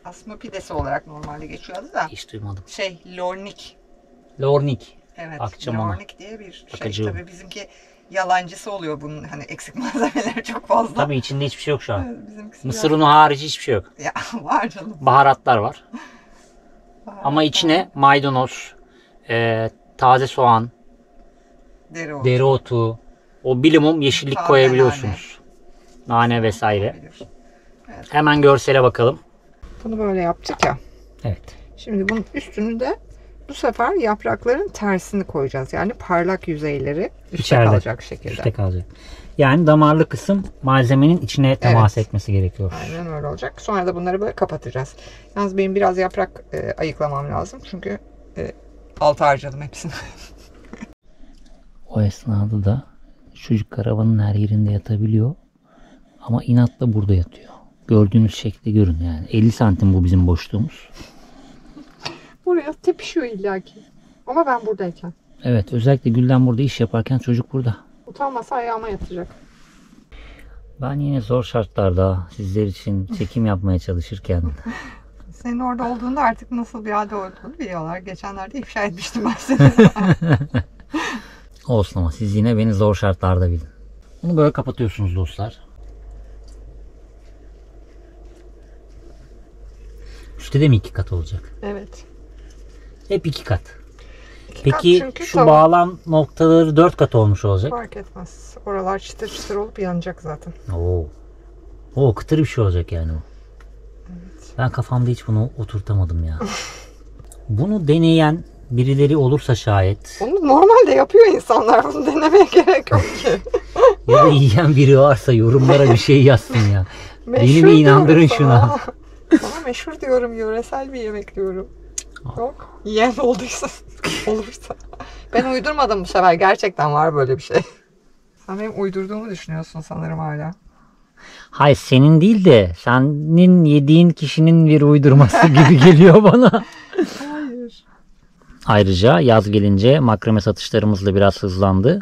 [SPEAKER 2] Asma pidesi olarak normalde geçiyor adı da.
[SPEAKER 1] Hiç duymadım.
[SPEAKER 2] Lornik.
[SPEAKER 1] Lornik.
[SPEAKER 2] Evet,
[SPEAKER 1] Bakacağım ona.
[SPEAKER 2] Lornik diye bir şey.
[SPEAKER 1] Bakacağım.
[SPEAKER 2] Tabii bizimki yalancısı oluyor bunun, hani eksik malzemeleri çok fazla.
[SPEAKER 1] Tabii içinde hiçbir şey yok şu an.
[SPEAKER 2] Evet, bizimkisi
[SPEAKER 1] Mısır unu hariç hiçbir şey yok.
[SPEAKER 2] Ya var canım.
[SPEAKER 1] Baharatlar var. Ama içine maydanoz, taze soğan,
[SPEAKER 2] Dereotu.
[SPEAKER 1] dereotu, o bilimum yeşillik
[SPEAKER 2] Taze
[SPEAKER 1] koyabiliyorsunuz. Nane vesaire.
[SPEAKER 2] olabilir.
[SPEAKER 1] Hemen görsele bakalım.
[SPEAKER 2] Bunu böyle yaptık ya.
[SPEAKER 1] Evet.
[SPEAKER 2] Şimdi bunun üstünü de bu sefer yaprakların tersini koyacağız. Yani parlak yüzeyleri üstte
[SPEAKER 1] İçeride.
[SPEAKER 2] kalacak şekilde.
[SPEAKER 1] Üstte kalacak. Yani damarlı kısım malzemenin içine temas etmesi gerekiyor.
[SPEAKER 2] Aynen öyle olacak. Sonra da bunları böyle kapatacağız. Yalnız benim biraz yaprak ayıklamam lazım. Çünkü altı harcadım hepsini.
[SPEAKER 1] O esnada da çocuk karavanın her yerinde yatabiliyor. Ama inatla burada yatıyor. Gördüğünüz şekli görün yani. 50 santim bu bizim boşluğumuz.
[SPEAKER 2] Buraya tepişiyor illaki. Ama ben buradayken.
[SPEAKER 1] Evet, özellikle Gülden burada iş yaparken çocuk burada.
[SPEAKER 2] Utanmasa ayağıma yatacak.
[SPEAKER 1] Ben yine zor şartlarda sizler için çekim yapmaya çalışırken
[SPEAKER 2] Senin orada olduğunda artık nasıl bir halde olduğunu biliyorlar. Geçenlerde ifşa etmiştim ben seni.
[SPEAKER 1] olsun ama siz yine beni zor şartlarda bilin. Bunu böyle kapatıyorsunuz dostlar. Üstte de mi 2 kat olacak?
[SPEAKER 2] Evet.
[SPEAKER 1] Hep 2 kat.
[SPEAKER 2] kat
[SPEAKER 1] Peki
[SPEAKER 2] çünkü
[SPEAKER 1] şu bağlam noktaları 4 kat olmuş olacak.
[SPEAKER 2] Fark etmez. Oralar çıtır çıtır olup yanacak zaten.
[SPEAKER 1] Oo, kıtır bir şey olacak yani o. Evet. Ben kafamda hiç bunu oturtamadım ya. Bunu deneyen birileri olursa şayet
[SPEAKER 2] Onu normalde yapıyor insanlar. Bunu denemeye gerek yok ki.
[SPEAKER 1] ya da yiyen biri varsa yorumlara bir şey yazsın ya. Beni
[SPEAKER 2] Meşhur
[SPEAKER 1] bir inandırın
[SPEAKER 2] diyorum
[SPEAKER 1] şuna.
[SPEAKER 2] Sana meşhur diyorum. Yöresel bir yemek diyorum. Yok. Yiyen olduysa olursa. Ben uydurmadım bu sefer. Gerçekten var böyle bir şey. Sen benim uydurduğumu düşünüyorsun sanırım hala.
[SPEAKER 1] Hayır, senin değil de senin yediğin kişinin bir uydurması gibi geliyor bana.
[SPEAKER 2] Hayır.
[SPEAKER 1] Ayrıca yaz gelince makrame satışlarımız da biraz hızlandı.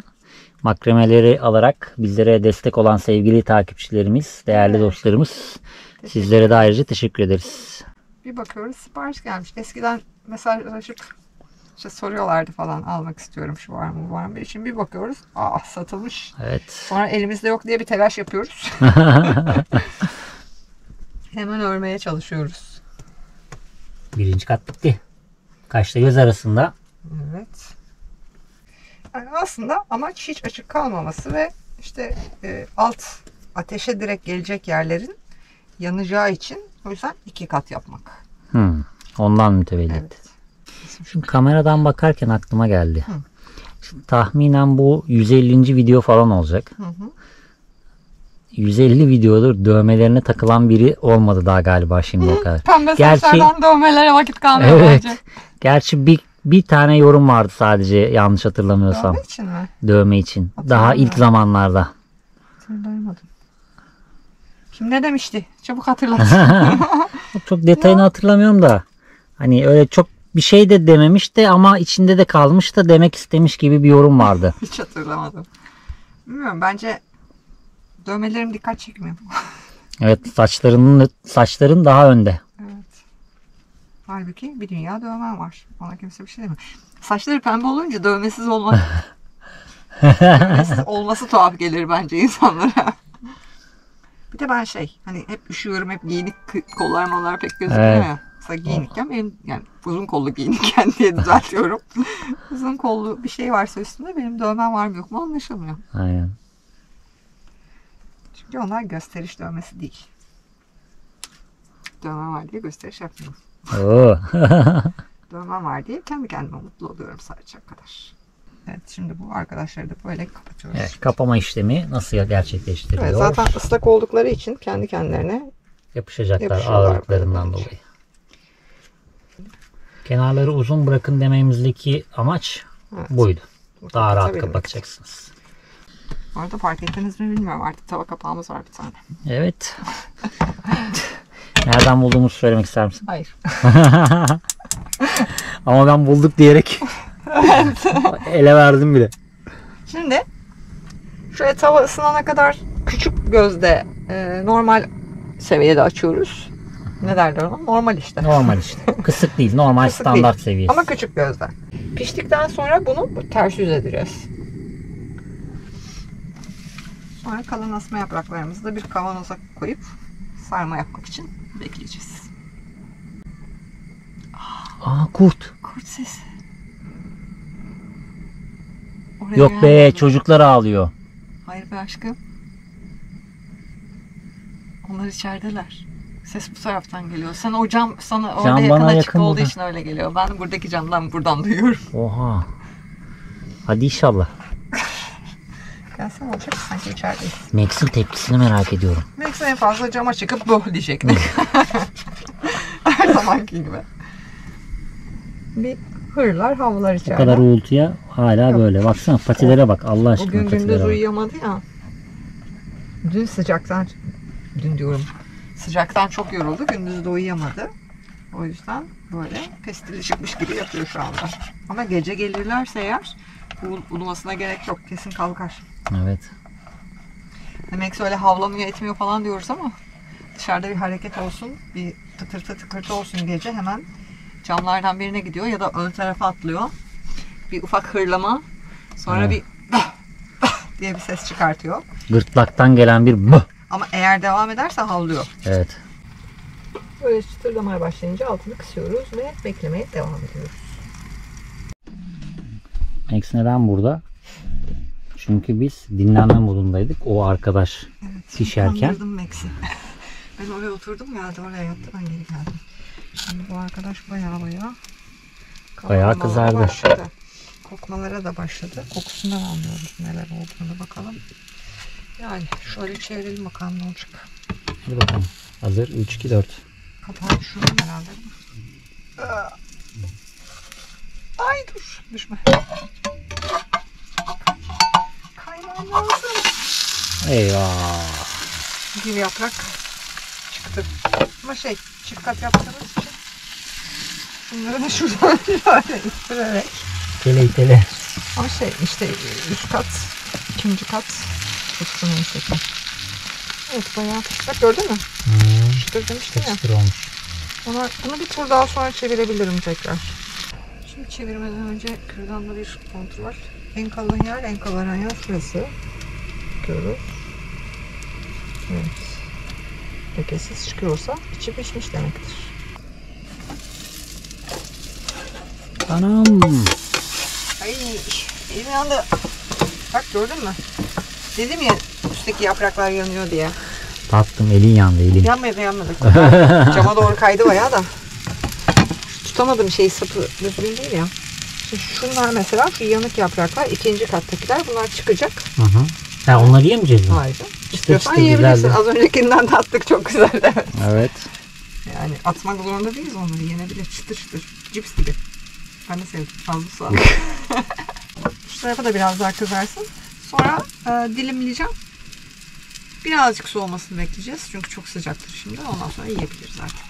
[SPEAKER 1] Makremeleri alarak bizlere destek olan sevgili takipçilerimiz, değerli dostlarımız, sizlere de ayrıca teşekkür ederiz.
[SPEAKER 2] Bir bakıyoruz sipariş gelmiş. Eskiden mesajlaşıp işte soruyorlardı falan, almak istiyorum, şu var mı bu var mı. Şimdi bir bakıyoruz, satılmış.
[SPEAKER 1] Evet.
[SPEAKER 2] Sonra elimizde yok diye bir telaş yapıyoruz. Hemen örmeye çalışıyoruz.
[SPEAKER 1] 1. kat bitti. Kaşla göz arasında.
[SPEAKER 2] Evet. Yani aslında amaç hiç açık kalmaması ve işte alt ateşe direkt gelecek yerlerin yanacağı için, o yüzden 2 kat yapmak.
[SPEAKER 1] Ondan mütevellit.
[SPEAKER 2] Evet.
[SPEAKER 1] Şimdi kameradan bakarken aklıma geldi. Şimdi tahminen bu 150. video falan olacak. 150 videodur dövmelerine takılan biri olmadı daha galiba şimdi o kadar.
[SPEAKER 2] Pembe
[SPEAKER 1] Gerçi-
[SPEAKER 2] saçlardan dövmelere vakit kalmıyor
[SPEAKER 1] Evet.
[SPEAKER 2] bence.
[SPEAKER 1] Gerçi bir tane yorum vardı sadece, yanlış hatırlamıyorsam.
[SPEAKER 2] Dövme için mi?
[SPEAKER 1] Dövme için. Daha
[SPEAKER 2] Hatırlamıyorum.
[SPEAKER 1] ilk zamanlarda.
[SPEAKER 2] Hatırlayamadım. Kim ne demişti? Çabuk hatırlat.
[SPEAKER 1] Çok detayını hatırlamıyorum da. Hani öyle çok bir şey de dememiş de ama içinde de kalmış da demek istemiş gibi bir yorum vardı.
[SPEAKER 2] Hiç hatırlamadım. Bilmiyorum, bence dövmelerim dikkat çekmiyor.
[SPEAKER 1] Evet, saçların daha önde.
[SPEAKER 2] Evet. Halbuki bir dünya dövmem var. Ona kimse bir şey demiyor. Saçları pembe olunca dövmesiz olmak dövmesiz olması tuhaf gelir bence insanlara. Bir de ben hani hep üşüyorum, hep giyinik kollar mallar pek gözükmüyor
[SPEAKER 1] Evet.
[SPEAKER 2] ya. Mesela giyinikken benim yani uzun kollu giyinikken diye düzeltiyorum. Uzun kollu bir şey varsa üstünde benim dövmem var mı yok mu anlaşılmıyor.
[SPEAKER 1] Aynen.
[SPEAKER 2] Çünkü onlar gösteriş dövmesi değil. Dövmem var diye gösteriş yapmıyorum.
[SPEAKER 1] Oo.
[SPEAKER 2] Dövmem var diye kendi kendime mutlu oluyorum sadece o kadar. Evet, şimdi bu arkadaşları da böyle kapatıyoruz.
[SPEAKER 1] Evet, kapama işlemi nasıl gerçekleştiriliyor?
[SPEAKER 2] Evet, zaten ıslak oldukları için kendi kendilerine
[SPEAKER 1] Yapışacaklar
[SPEAKER 2] yapışıyorlar
[SPEAKER 1] ağırlıklarından
[SPEAKER 2] böyle.
[SPEAKER 1] dolayı. Kenarları uzun bırakın dememizdeki amaç
[SPEAKER 2] Evet.
[SPEAKER 1] buydu. Daha rahat
[SPEAKER 2] Kapatabilmek.
[SPEAKER 1] kapatacaksınız.
[SPEAKER 2] Bu arada fark ettiniz mi bilmiyorum, artık tava kapağımız var bir tane.
[SPEAKER 1] Evet. Nereden bulduğumuzu söylemek ister misin?
[SPEAKER 2] Hayır.
[SPEAKER 1] Ama ben bulduk diyerek ele verdim bile.
[SPEAKER 2] Şimdi şöyle tava ısınana kadar küçük gözde normal seviyede açıyoruz. Ne derler ona? Normal işte.
[SPEAKER 1] Normal işte. Kısık değil. Normal
[SPEAKER 2] Kısık
[SPEAKER 1] standart
[SPEAKER 2] değil.
[SPEAKER 1] seviyesi.
[SPEAKER 2] Ama küçük gözde. Piştikten sonra bunu ters yüz edeceğiz. Sonra kalan asma yapraklarımızı da bir kavanoza koyup sarma yapmak için bekleyeceğiz.
[SPEAKER 1] Aa, kurt.
[SPEAKER 2] Kurt sesi. Oraya
[SPEAKER 1] Yok be,
[SPEAKER 2] gelmedi.
[SPEAKER 1] çocuklar ağlıyor.
[SPEAKER 2] Hayır be aşkım. Onlar içerideler. Ses bu taraftan geliyor. Sen o cam sana orada
[SPEAKER 1] Cam
[SPEAKER 2] yakın
[SPEAKER 1] bana
[SPEAKER 2] açık
[SPEAKER 1] yakın
[SPEAKER 2] olduğu
[SPEAKER 1] burada.
[SPEAKER 2] için öyle geliyor. Ben buradaki camdan buradan duyuyorum.
[SPEAKER 1] Oha. Hadi inşallah.
[SPEAKER 2] Gelsen olacak, sanki içerideyiz.
[SPEAKER 1] Max'in tepkisini merak ediyorum.
[SPEAKER 2] Belki en fazla cama çıkıp bu diyecekti. Her zamanki gibi. Bir hırlar, havlar
[SPEAKER 1] Bu
[SPEAKER 2] içeride.
[SPEAKER 1] kadar uğultuya hala
[SPEAKER 2] Yok.
[SPEAKER 1] böyle. Baksana patilere bak Allah aşkına.
[SPEAKER 2] Bugün gündüz
[SPEAKER 1] patilere bak.
[SPEAKER 2] uyuyamadı ya. Dün sıcaktan, dün diyorum, sıcaktan çok yoruldu. Gündüz de uyuyamadı. O yüzden böyle pestili çıkmış gibi yapıyor şu anda. Ama gece gelirlerse eğer uyumasına gerek yok. Kesin kalkar.
[SPEAKER 1] Evet.
[SPEAKER 2] Demek öyle havlamıyor etmiyor falan diyoruz ama dışarıda bir hareket olsun, bir tıkırtı tıkırtı olsun gece, hemen camlardan birine gidiyor ya da ön tarafa atlıyor. Bir ufak hırlama, sonra
[SPEAKER 1] Evet.
[SPEAKER 2] bir diye bir ses çıkartıyor.
[SPEAKER 1] Gırtlaktan gelen bir mıh.
[SPEAKER 2] Ama eğer devam ederse havlıyor.
[SPEAKER 1] Evet.
[SPEAKER 2] Böyle çıtırdamaya başlayınca altını kısıyoruz ve beklemeye devam ediyoruz.
[SPEAKER 1] Max neden burada? Çünkü biz dinlenme modundaydık. O arkadaş pişerken.
[SPEAKER 2] Kandırdım Max'i. Ben oraya oturdum, geldi oraya yattı, ben geri geldim. Şimdi bu arkadaş bayağı
[SPEAKER 1] Bayağı
[SPEAKER 2] kavrulmalara
[SPEAKER 1] kızardı.
[SPEAKER 2] başladı. Kokmalara da başladı. Kokusundan anlıyoruz neler olduğunu, bakalım. Yani şöyle çevirelim bakalım ne olacak.
[SPEAKER 1] Hadi bakalım. Hazır. 3, 2, 4.
[SPEAKER 2] Kapağı düşürdüm herhalde. Ay dur, düşme. Kaymam lazım.
[SPEAKER 1] Eyvah.
[SPEAKER 2] Bir yaprak çıktı. Ama çift kat yaptığımız için bunları da şuradan şöyle ittirerek.
[SPEAKER 1] Tele tele.
[SPEAKER 2] Ama işte üst kat, ikinci kat tuttu neyse ki. Evet, bayağı. Bak gördün mü? Çıtır demiştim ya.
[SPEAKER 1] Çıtır olmuş.
[SPEAKER 2] Bunu bir tur daha sonra çevirebilirim tekrar. Şimdi çevirmeden önce kürdanla bir kontrol. En kalın yer, en kabaran yer şurası. Bakıyoruz. Evet. Lekesiz çıkıyorsa içi pişmiş demektir.
[SPEAKER 1] Anam.
[SPEAKER 2] Ay, elim yandı. Bak gördün mü? Dedim ya üstteki yapraklar yanıyor diye.
[SPEAKER 1] Tattım, elin yandı elin.
[SPEAKER 2] Yanmadı. Cama doğru kaydı bayağı da. Tutamadım, sapı düzgün değil ya. Şimdi şunlar mesela, şu yanık yapraklar, ikinci kattakiler, bunlar çıkacak.
[SPEAKER 1] Hı hı. Ha, onları yemeyeceğiz mi?
[SPEAKER 2] Hayır. İstiyorsan
[SPEAKER 1] çıtır
[SPEAKER 2] yiyebilirsin.
[SPEAKER 1] güzeldi.
[SPEAKER 2] Az öncekinden de attık, çok güzeldi. Evet.
[SPEAKER 1] Evet.
[SPEAKER 2] Yani atmak zorunda değiliz onları, yenebilir. Çıtır çıtır. Cips gibi. Ben de sevdim. Fazla sağ ol. Şu tarafa da biraz daha kızarsın. Sonra dilimleyeceğim. Birazcık soğumasını bekleyeceğiz. Çünkü çok sıcaktır şimdi. Ondan sonra yiyebiliriz artık.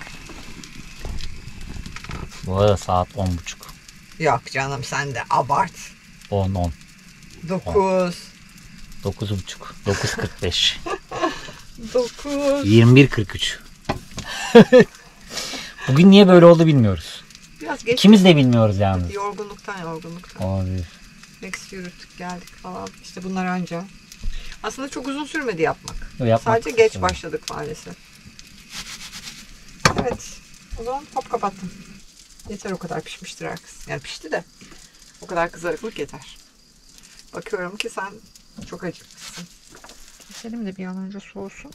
[SPEAKER 1] Bu arada saat 10.30.
[SPEAKER 2] Yok canım, sen de abart.
[SPEAKER 1] 10.
[SPEAKER 2] 9.
[SPEAKER 1] 9.30. 9.45.
[SPEAKER 2] 9.
[SPEAKER 1] 21.43. Bugün niye böyle oldu bilmiyoruz.
[SPEAKER 2] Biraz geç.
[SPEAKER 1] İkimiz de bilmiyoruz yalnız.
[SPEAKER 2] Yorgunluktan.
[SPEAKER 1] Abi.
[SPEAKER 2] Max'i yürüttük geldik falan. İşte bunlar anca. Aslında çok uzun sürmedi yapmak. Sadece geç başladık maalesef. Evet. O zaman hop kapattım. Yeter, o kadar pişmiştir herkes. Yani pişti de o kadar kızarıklık yeter. Bakıyorum ki sen çok acıkmışsın. Keselim de bir an önce soğusun.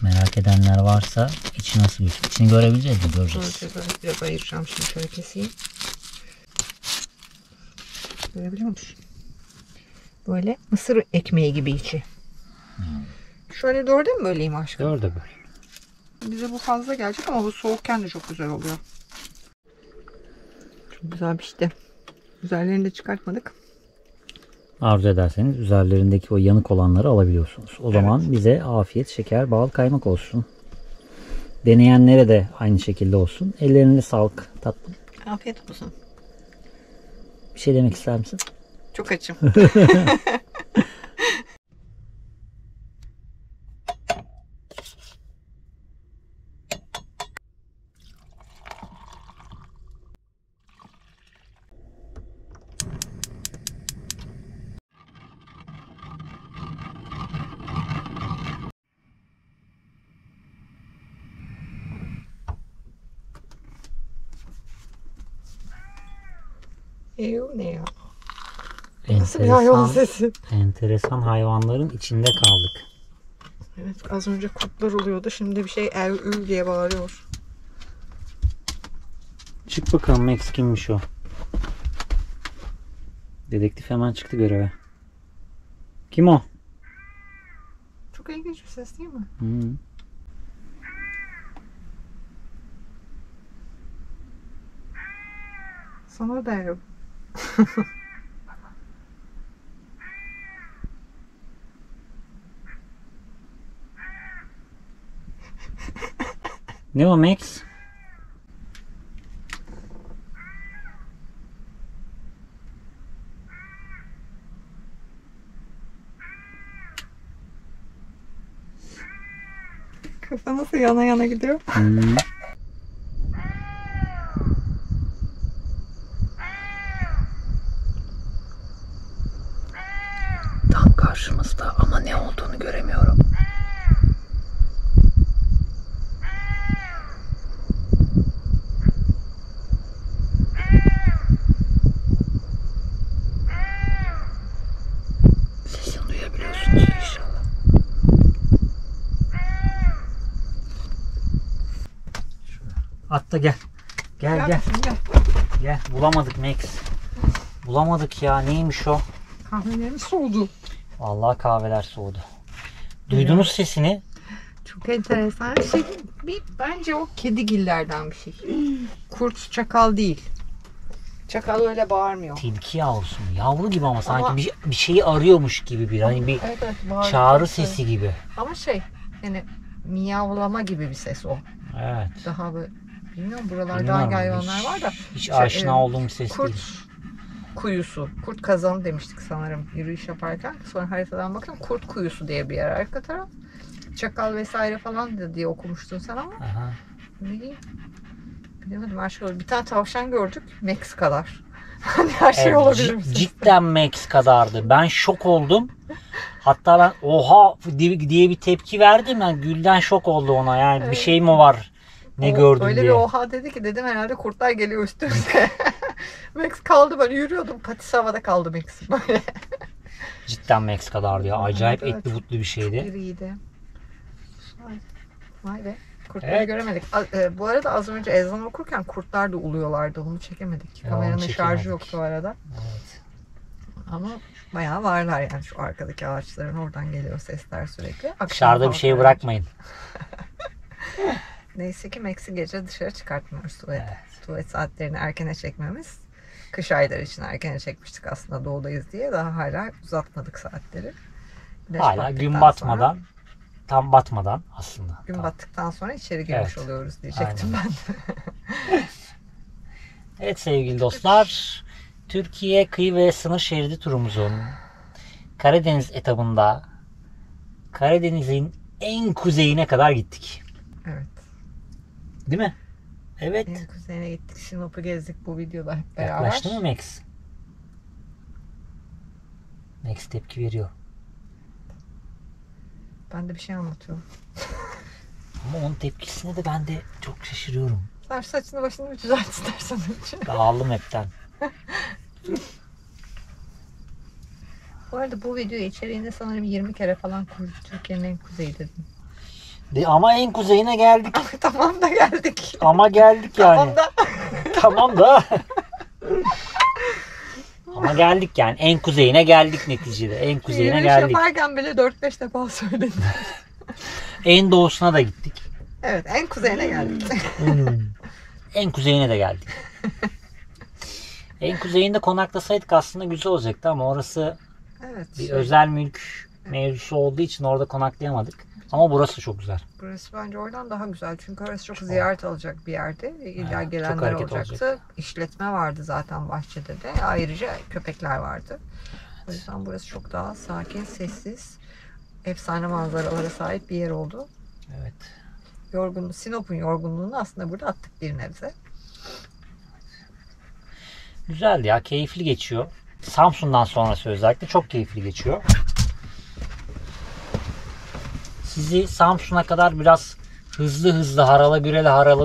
[SPEAKER 1] Merak edenler varsa içi nasıl bir İçini görebileceğiz mi? Göreceğiz.
[SPEAKER 2] Biraz ayıracağım şimdi, şöyle keseyim. Görebiliyor musun? Böyle mısır ekmeği gibi içi. Şöyle doğru değil mi böleyim aşkım?
[SPEAKER 1] Doğru da böyle.
[SPEAKER 2] Bize bu fazla gelecek ama bu soğukken de çok güzel oluyor. Çok güzel pişti. Üzerlerini de çıkartmadık.
[SPEAKER 1] Arzu ederseniz üzerlerindeki o yanık olanları alabiliyorsunuz. O zaman bize afiyet, şeker, bal, kaymak olsun. Deneyenlere de aynı şekilde olsun. Ellerine sağlık tatlım.
[SPEAKER 2] Afiyet olsun.
[SPEAKER 1] Bir şey demek ister misin?
[SPEAKER 2] Çok açım. Ne ya? Nasıl bir hayvan sesi?
[SPEAKER 1] Enteresan hayvanların içinde kaldık.
[SPEAKER 2] Evet, az önce kurtlar oluyordu. Şimdi bir şey ev diye bağırıyor.
[SPEAKER 1] Çık bakalım Max, kimmiş o? Dedektif hemen çıktı göreve. Kim o?
[SPEAKER 2] Çok ilginç bir ses değil mi?
[SPEAKER 1] Hı.
[SPEAKER 2] Sana derim.
[SPEAKER 1] Ne o Max?
[SPEAKER 2] Kafa nasıl yana yana gidiyor?
[SPEAKER 1] Hmm. Tam karşımızda ama ne olduğunu göremiyorum. Sesini duyabiliyorsunuz inşallah. Atla gel. Gel. Gel. Bulamadık Max. Bulamadık ya. Neymiş o?
[SPEAKER 2] Kahvelerimiz soğudu.
[SPEAKER 1] Vallahi kahveler soğudu. Duydunuz sesini?
[SPEAKER 2] Çok enteresan bir şey. Bence o kedigillerden bir şey. Kurt, çakal değil. Çakal öyle bağırmıyor.
[SPEAKER 1] Tilki yavrusu mu? Yavru gibi ama sanki bir şeyi arıyormuş gibi bir. Hani bir
[SPEAKER 2] Evet,
[SPEAKER 1] çağrı sesi gibi.
[SPEAKER 2] Ama yani miyavlama gibi bir ses o.
[SPEAKER 1] Evet.
[SPEAKER 2] Daha böyle, bilmiyorum buralarda
[SPEAKER 1] Bilmiyorum,
[SPEAKER 2] hangi hayvanlar var da.
[SPEAKER 1] Hiç aşina olduğum bir ses
[SPEAKER 2] Kurt
[SPEAKER 1] değil.
[SPEAKER 2] kuyusu. Kurt kazanı demiştik sanırım yürüyüş yaparken. Sonra haritadan baktım, kurt kuyusu diye bir yer arka taraf. Çakal vesaire falan da diye okumuştun sen ama.
[SPEAKER 1] Aha.
[SPEAKER 2] Ne diyeyim? Bilemedim, her şey oldu. Bir tane tavşan gördük. Max kadar. Hani her şey olabilir mi?
[SPEAKER 1] Cidden Max kadardı. Ben şok oldum. Hatta ben oha diye bir tepki verdim. Yani Gülden şok oldu ona. Yani
[SPEAKER 2] Evet.
[SPEAKER 1] bir şey mi var? Ne gördün
[SPEAKER 2] öyle
[SPEAKER 1] diye.
[SPEAKER 2] bir oha dedi ki, dedim herhalde kurtlar geliyor üstümüze. Max kaldı, ben yürüyordum. Patisi havada kaldı Max. Böyle.
[SPEAKER 1] Cidden Max kadardı ya. Acayip
[SPEAKER 2] Evet,
[SPEAKER 1] etli butlu bir şeydi.
[SPEAKER 2] İriydi. Vay be. Kurtları
[SPEAKER 1] Evet.
[SPEAKER 2] göremedik. Bu arada az önce ezan okurken kurtlar da uluyorlardı. Onu çekemedik.
[SPEAKER 1] Ya,
[SPEAKER 2] Kameranın
[SPEAKER 1] onu
[SPEAKER 2] şarjı
[SPEAKER 1] çekemedik.
[SPEAKER 2] yoktu o arada.
[SPEAKER 1] Evet.
[SPEAKER 2] Ama bayağı varlar yani, şu arkadaki ağaçların oradan geliyor sesler sürekli. Akşam
[SPEAKER 1] Dışarıda bir şey
[SPEAKER 2] kalkar.
[SPEAKER 1] bırakmayın.
[SPEAKER 2] Neyse ki Max'i gece dışarı çıkartmıyoruz.
[SPEAKER 1] Evet.
[SPEAKER 2] Tuvalet saatlerini erkene çekmemiz. Kış ayları için erkene çekmiştik aslında, doğudayız diye. Daha hala uzatmadık saatleri. Güneş
[SPEAKER 1] Hala
[SPEAKER 2] battıktan
[SPEAKER 1] gün
[SPEAKER 2] sonra-
[SPEAKER 1] batmadan, tam batmadan aslında.
[SPEAKER 2] Gün
[SPEAKER 1] Tam.
[SPEAKER 2] battıktan sonra içeri girmiş
[SPEAKER 1] Evet.
[SPEAKER 2] oluyoruz diyecektim
[SPEAKER 1] Aynen.
[SPEAKER 2] ben.
[SPEAKER 1] Evet sevgili dostlar, Türkiye kıyı ve sınır şeridi turumuzun Karadeniz etabında Karadeniz'in en kuzeyine kadar gittik.
[SPEAKER 2] Evet.
[SPEAKER 1] Değil mi? Evet.
[SPEAKER 2] En kuzeyine gittik. Sinop'u gezdik bu videoda hep beraber.
[SPEAKER 1] Yaklaştı mı Max? Max tepki veriyor.
[SPEAKER 2] Ben de bir şey anlatıyorum.
[SPEAKER 1] Ama onun tepkisine de ben de çok şaşırıyorum.
[SPEAKER 2] Sen saçını başını bir düzelt istersen önce.
[SPEAKER 1] Dağıldım hepten.
[SPEAKER 2] Bu arada bu video içeriğinde sanırım 20 kere falan Türkiye'nin en kuzeyi dedim.
[SPEAKER 1] Ama en kuzeyine geldik.
[SPEAKER 2] Tamam da geldik.
[SPEAKER 1] Ama geldik yani.
[SPEAKER 2] Tamam da.
[SPEAKER 1] Tamam da. Ama geldik yani. En kuzeyine geldik neticede. En kuzeyine
[SPEAKER 2] Yürüyüş
[SPEAKER 1] geldik.
[SPEAKER 2] yaparken bile 4-5 defa söyledim.
[SPEAKER 1] En doğusuna da gittik.
[SPEAKER 2] Evet, en kuzeyine geldik.
[SPEAKER 1] En kuzeyine de geldik. En kuzeyinde konaklasaydık aslında güzel olacaktı ama orası
[SPEAKER 2] Evet.
[SPEAKER 1] bir özel mülk mevzusu olduğu için orada konaklayamadık. Ama burası çok güzel.
[SPEAKER 2] Burası bence oradan daha güzel. Çünkü orası çok ziyaret alacak bir yerde. İlla
[SPEAKER 1] Evet,
[SPEAKER 2] gelenler
[SPEAKER 1] çok hareket
[SPEAKER 2] olacaktı.
[SPEAKER 1] olacak.
[SPEAKER 2] İşletme vardı zaten bahçede de. Ayrıca köpekler vardı. O yüzden burası çok daha sakin, sessiz, efsane manzaralara sahip bir yer oldu.
[SPEAKER 1] Evet.
[SPEAKER 2] Sinop'un yorgunluğunu aslında burada attık bir nebze.
[SPEAKER 1] Güzeldi ya. Keyifli geçiyor. Samsun'dan sonrası özellikle çok keyifli geçiyor. Sizi Samsun'a kadar biraz hızlı harala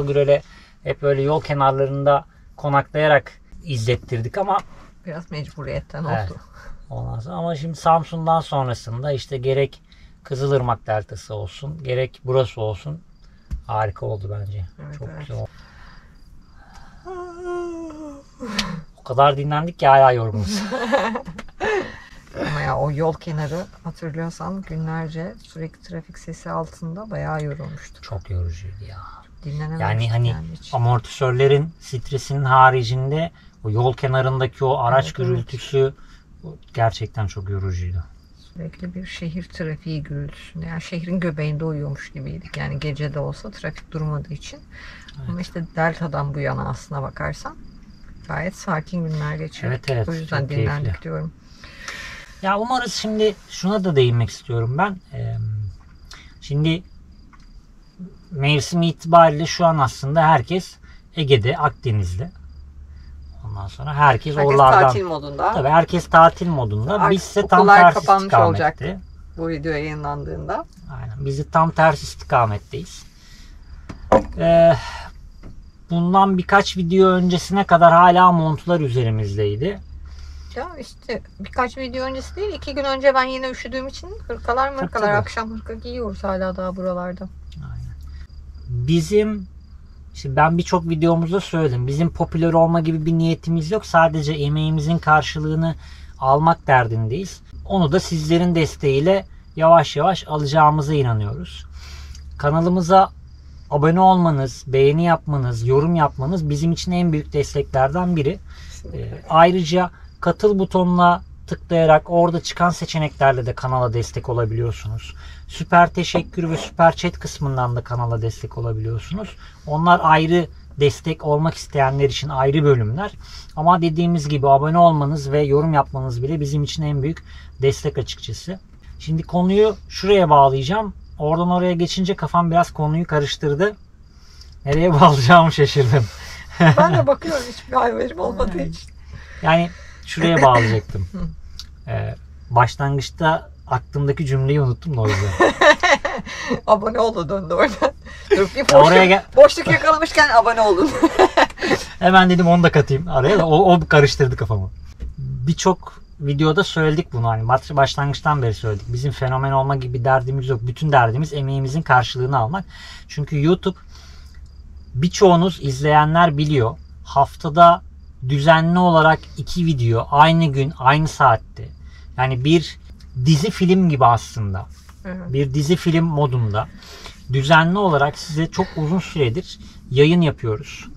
[SPEAKER 1] gürele hep böyle yol kenarlarında konaklayarak izlettirdik ama
[SPEAKER 2] Biraz mecburiyetten
[SPEAKER 1] evet.
[SPEAKER 2] oldu.
[SPEAKER 1] Ondan sonra, ama şimdi Samsun'dan sonrasında işte gerek Kızılırmak Deltası olsun, gerek burası olsun harika oldu bence.
[SPEAKER 2] Evet,
[SPEAKER 1] Çok
[SPEAKER 2] evet.
[SPEAKER 1] güzel oldu. O kadar dinlendik ki hala yorgunuz.
[SPEAKER 2] Ama ya o yol kenarı hatırlıyorsan günlerce sürekli trafik sesi altında bayağı yorulmuştuk.
[SPEAKER 1] Çok yorucuydu ya.
[SPEAKER 2] Dinlenememiştik
[SPEAKER 1] Yani hani
[SPEAKER 2] hiç.
[SPEAKER 1] amortisörlerin stresinin haricinde o yol kenarındaki o araç
[SPEAKER 2] Evet,
[SPEAKER 1] gürültüsü gerçekten çok yorucuydu.
[SPEAKER 2] Sürekli bir şehir trafiği gürültüsünde. Yani şehrin göbeğinde uyuyormuş gibiydik. Yani gece de olsa trafik durmadığı için.
[SPEAKER 1] Evet.
[SPEAKER 2] Ama işte Delta'dan bu yana aslına bakarsan gayet sakin günler geçiyor.
[SPEAKER 1] Evet, evet,
[SPEAKER 2] O yüzden
[SPEAKER 1] çok
[SPEAKER 2] dinlendik
[SPEAKER 1] keyifli.
[SPEAKER 2] diyorum.
[SPEAKER 1] Ya umarız şimdi şuna da değinmek istiyorum ben. Şimdi mevsim itibariyle şu an aslında herkes Ege'de, Akdeniz'de. Ondan sonra herkes oralardan.
[SPEAKER 2] tatil modunda.
[SPEAKER 1] Tabii herkes tatil modunda.
[SPEAKER 2] Artık
[SPEAKER 1] Biz ise tam
[SPEAKER 2] okullar
[SPEAKER 1] tersi
[SPEAKER 2] kapanmış
[SPEAKER 1] istikamette.
[SPEAKER 2] olacak. Bu video yayınlandığında.
[SPEAKER 1] Aynen. Biz de tam tersi istikametteyiz. Bundan birkaç video öncesine kadar hala montlar üzerimizdeydi.
[SPEAKER 2] Ya işte birkaç video öncesi değil, 2 gün önce ben yine üşüdüğüm için hırkalar
[SPEAKER 1] Tabii.
[SPEAKER 2] akşam hırka giyiyoruz hala daha buralarda.
[SPEAKER 1] Bizim işte ben birçok videomuzda söyledim. Bizim popüler olma gibi bir niyetimiz yok. Sadece emeğimizin karşılığını almak derdindeyiz. Onu da sizlerin desteğiyle yavaş yavaş alacağımıza inanıyoruz. Kanalımıza abone olmanız, beğeni yapmanız, yorum yapmanız bizim için en büyük desteklerden biri. Ayrıca katıl butonuna tıklayarak orada çıkan seçeneklerle de kanala destek olabiliyorsunuz. Süper teşekkür ve süper chat kısmından da kanala destek olabiliyorsunuz. Onlar ayrı destek olmak isteyenler için ayrı bölümler. Ama dediğimiz gibi abone olmanız ve yorum yapmanız bile bizim için en büyük destek açıkçası. Şimdi konuyu şuraya bağlayacağım. Oradan oraya geçince kafam biraz konuyu karıştırdı. Nereye bağlayacağımı şaşırdım.
[SPEAKER 2] Ben de bakıyorum, hiçbir haberim olmadığı için.
[SPEAKER 1] Yani şuraya bağlayacaktım. Başlangıçta aklımdaki cümleyi unuttum da o yüzden.
[SPEAKER 2] Abone oldu döndü oradan. Dur, bir
[SPEAKER 1] Oraya
[SPEAKER 2] boşluk yakalamışken abone olun.
[SPEAKER 1] Hemen dedim onu da katayım araya da o karıştırdı kafamı. Birçok videoda söyledik bunu, hani başlangıçtan beri söyledik. Bizim fenomen olma gibi bir derdimiz yok. Bütün derdimiz emeğimizin karşılığını almak. Çünkü YouTube, birçoğunuz izleyenler biliyor, haftada düzenli olarak 2 video aynı gün aynı saatte, yani bir dizi film gibi aslında, bir dizi film modunda düzenli olarak size çok uzun süredir yayın yapıyoruz.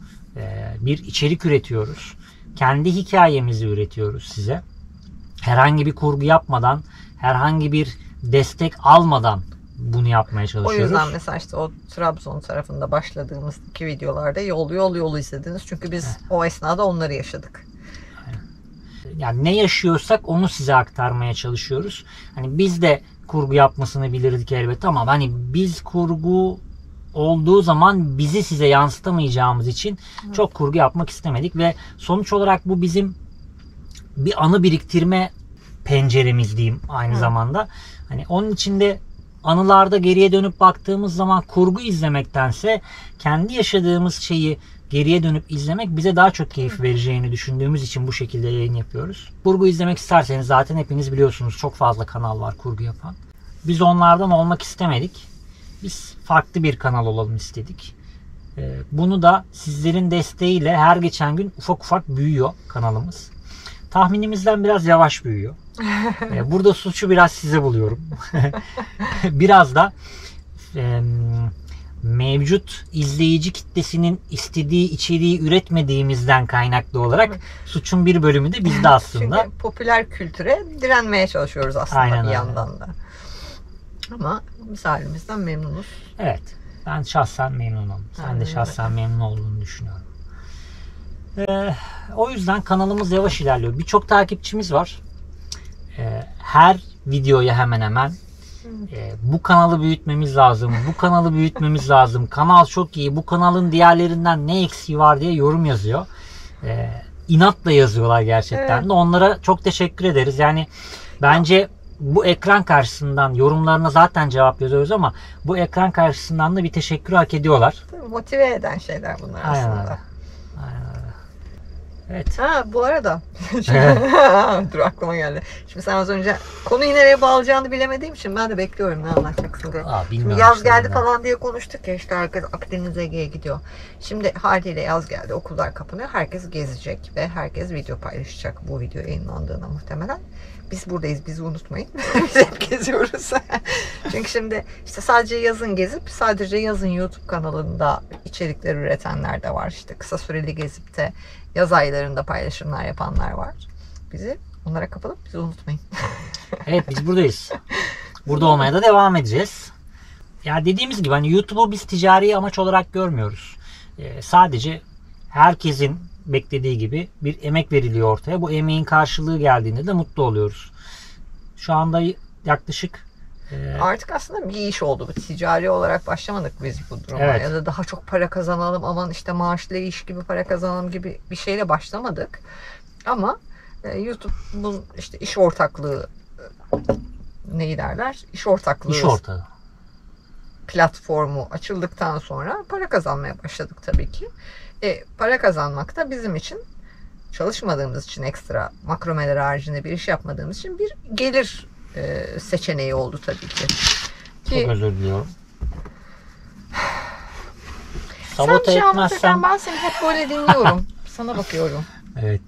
[SPEAKER 1] Bir içerik üretiyoruz. Kendi hikayemizi üretiyoruz size. Herhangi bir kurgu yapmadan, herhangi bir destek almadan bunu yapmaya
[SPEAKER 2] O
[SPEAKER 1] çalışıyoruz.
[SPEAKER 2] yüzden mesela işte o Trabzon tarafında başladığımız 2 videolarda yol izlediniz. Çünkü biz o esnada onları yaşadık.
[SPEAKER 1] Yani ne yaşıyorsak onu size aktarmaya çalışıyoruz. Hani biz de kurgu yapmasını bilirdik elbette ama hani biz kurgu olduğu zaman bizi size yansıtamayacağımız için çok kurgu yapmak istemedik ve sonuç olarak bu bizim bir anı biriktirme penceremiz diyeyim aynı zamanda. Hani onun için de anılarda geriye dönüp baktığımız zaman kurgu izlemektense kendi yaşadığımız şeyi geriye dönüp izlemek bize daha çok keyif vereceğini düşündüğümüz için bu şekilde yayın yapıyoruz. Kurgu izlemek isterseniz zaten hepiniz biliyorsunuz, çok fazla kanal var kurgu yapan. Biz onlardan olmak istemedik. Biz farklı bir kanal olalım istedik. Bunu da sizlerin desteğiyle her geçen gün ufak ufak büyüyor kanalımız. Tahminimizden biraz yavaş büyüyor. Burada suçu biraz size buluyorum. Biraz da mevcut izleyici kitlesinin istediği içeriği üretmediğimizden kaynaklı olarak suçun bir bölümü de bizde aslında.
[SPEAKER 2] Çünkü popüler kültüre direnmeye çalışıyoruz aslında.
[SPEAKER 1] Aynen
[SPEAKER 2] bir
[SPEAKER 1] öyle.
[SPEAKER 2] yandan da. Ama biz halimizden memnunuz.
[SPEAKER 1] Evet. Ben şahsen memnunum. Sen de şahsen memnun olduğunu düşünüyorum. O yüzden kanalımız yavaş ilerliyor. Birçok takipçimiz var. Her videoya hemen hemen bu kanalı büyütmemiz lazım, bu kanalı büyütmemiz lazım, kanal çok iyi, bu kanalın diğerlerinden ne eksiği var diye yorum yazıyor. İnatla yazıyorlar gerçekten.
[SPEAKER 2] Evet.
[SPEAKER 1] De onlara çok teşekkür ederiz. Yani bence bu ekran karşısından yorumlarına zaten cevap yazıyoruz ama bu ekran karşısından da bir teşekkür hak ediyorlar.
[SPEAKER 2] Tabii motive eden şeyler bunlar
[SPEAKER 1] Aynen
[SPEAKER 2] aslında.
[SPEAKER 1] öyle. Aynen öyle. Evet.
[SPEAKER 2] Ha bu arada dur aklıma geldi. Şimdi sen az önce konuyu nereye bağlayacağını bilemediğim için ben de bekliyorum ne anlatacaksın diye. Şimdi yaz geldi falan diye konuştuk ya, işte herkes Akdeniz, Ege'ye gidiyor. Şimdi haliyle yaz geldi, okullar kapanıyor, herkes gezecek ve herkes video paylaşacak bu video yayınlandığına muhtemelen. Biz buradayız, bizi unutmayın. Biz hep geziyoruz. Çünkü şimdi işte sadece yazın gezip sadece yazın YouTube kanalında içerikler üretenler de var. İşte kısa süreli gezip de yaz aylarında paylaşımlar yapanlar var. Bizi onlara kapalıp bizi unutmayın.
[SPEAKER 1] Evet, biz buradayız. Burada olmaya da devam edeceğiz. Ya dediğimiz gibi hani YouTube'u biz ticari amaç olarak görmüyoruz. Sadece herkesin beklediği gibi bir emek veriliyor ortaya. Bu emeğin karşılığı geldiğinde de mutlu oluyoruz. Şu anda yaklaşık
[SPEAKER 2] Artık aslında bir iş oldu bu. Ticari olarak başlamadık biz bu duruma.
[SPEAKER 1] Evet.
[SPEAKER 2] Ya da daha çok para kazanalım, aman işte maaşlı iş gibi para kazanalım gibi bir şeyle başlamadık. Ama YouTube'un işte iş ortaklığı neyi derler? İş ortaklığı
[SPEAKER 1] iş ortağı.
[SPEAKER 2] platformu açıldıktan sonra para kazanmaya başladık tabii ki. Para kazanmak da bizim için, çalışmadığımız için, ekstra makromeler haricinde bir iş yapmadığımız için bir gelir seçeneği oldu tabii ki.
[SPEAKER 1] Çok özür diliyorum.
[SPEAKER 2] Sen
[SPEAKER 1] Sabote
[SPEAKER 2] bir şey
[SPEAKER 1] etmezsen...
[SPEAKER 2] anlatırken ben seni hep böyle dinliyorum. Sana bakıyorum.
[SPEAKER 1] Evet.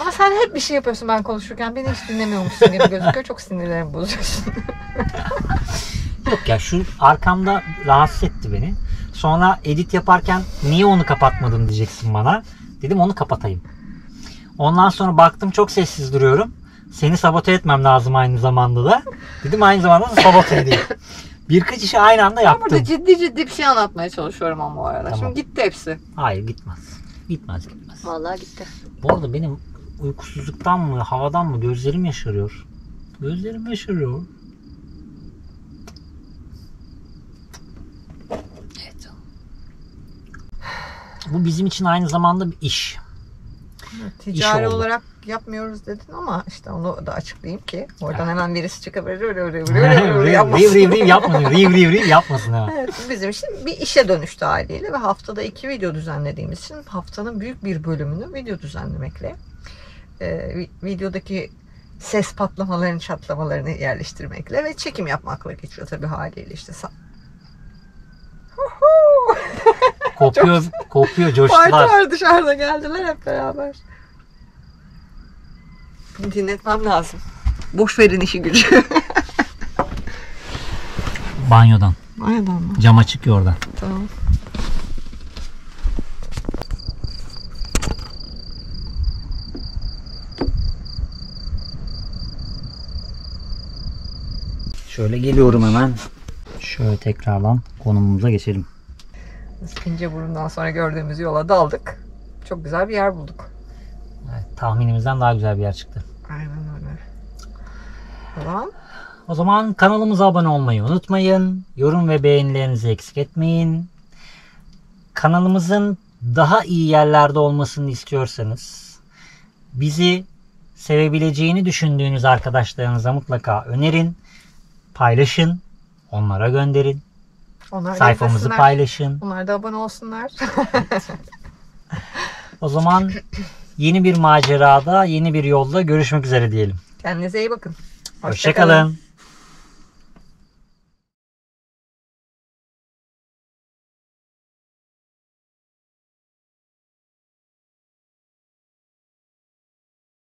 [SPEAKER 2] Ama sen hep bir şey yapıyorsun ben konuşurken. Beni hiç dinlemiyormuşsun gibi gözüküyor. Çok sinirlerimi bozuyorsun.
[SPEAKER 1] Yok ya, şu arkamda rahatsız etti beni. Sonra edit yaparken niye onu kapatmadın diyeceksin bana. Dedim onu kapatayım. Ondan sonra baktım çok sessiz duruyorum. Seni sabote etmem lazım aynı zamanda da. Dedim aynı zamanda da sabote edeyim. Birkaç işi aynı anda
[SPEAKER 2] Ben
[SPEAKER 1] yaptım.
[SPEAKER 2] burada ciddi bir şey anlatmaya çalışıyorum ama bu arada.
[SPEAKER 1] Tamam.
[SPEAKER 2] Şimdi gitti hepsi.
[SPEAKER 1] Hayır, gitmez. Gitmez.
[SPEAKER 2] Vallahi gitti.
[SPEAKER 1] Bu arada benim uykusuzluktan mı, havadan mı gözlerim yaşarıyor. Gözlerim yaşarıyor. Evet. Bu bizim için aynı zamanda bir iş.
[SPEAKER 2] Ticari
[SPEAKER 1] oldu.
[SPEAKER 2] olarak yapmıyoruz dedin ama işte onu da açıklayayım ki oradan hemen birisi çıkıp
[SPEAKER 1] Riv yapmasın ha.
[SPEAKER 2] Evet, bizim için bir işe dönüştü haliyle ve haftada 2 video düzenlediğimiz için haftanın büyük bir bölümünü video düzenlemekle, videodaki ses patlamalarını, çatlamalarını yerleştirmekle ve çekim yapmakla geçiyor tabii haliyle işte.
[SPEAKER 1] Kopuyor, coştular.
[SPEAKER 2] Parti dışarıda geldiler hep beraber. Bunu dinletmem lazım. Boş verin işi gücü.
[SPEAKER 1] Banyodan.
[SPEAKER 2] Aynen mı?
[SPEAKER 1] Cam açık ya oradan.
[SPEAKER 2] Tamam.
[SPEAKER 1] Şöyle geliyorum hemen. Şöyle tekrardan konumumuza geçelim.
[SPEAKER 2] İnceburnu'ndan sonra gördüğümüz yola daldık. Çok güzel bir yer bulduk.
[SPEAKER 1] Evet, tahminimizden daha güzel bir yer çıktı.
[SPEAKER 2] Aynen öyle. Tamam.
[SPEAKER 1] O zaman kanalımıza abone olmayı unutmayın. Yorum ve beğenilerinizi eksik etmeyin. Kanalımızın daha iyi yerlerde olmasını istiyorsanız bizi sevebileceğini düşündüğünüz arkadaşlarınıza mutlaka önerin, paylaşın. Onlara gönderin.
[SPEAKER 2] Onlar da
[SPEAKER 1] Sayfamızı
[SPEAKER 2] izlesinler.
[SPEAKER 1] paylaşın.
[SPEAKER 2] Onlar da abone olsunlar.
[SPEAKER 1] O zaman yeni bir macerada, yeni bir yolda görüşmek üzere diyelim.
[SPEAKER 2] Kendinize iyi bakın.
[SPEAKER 1] Hoşça kalın.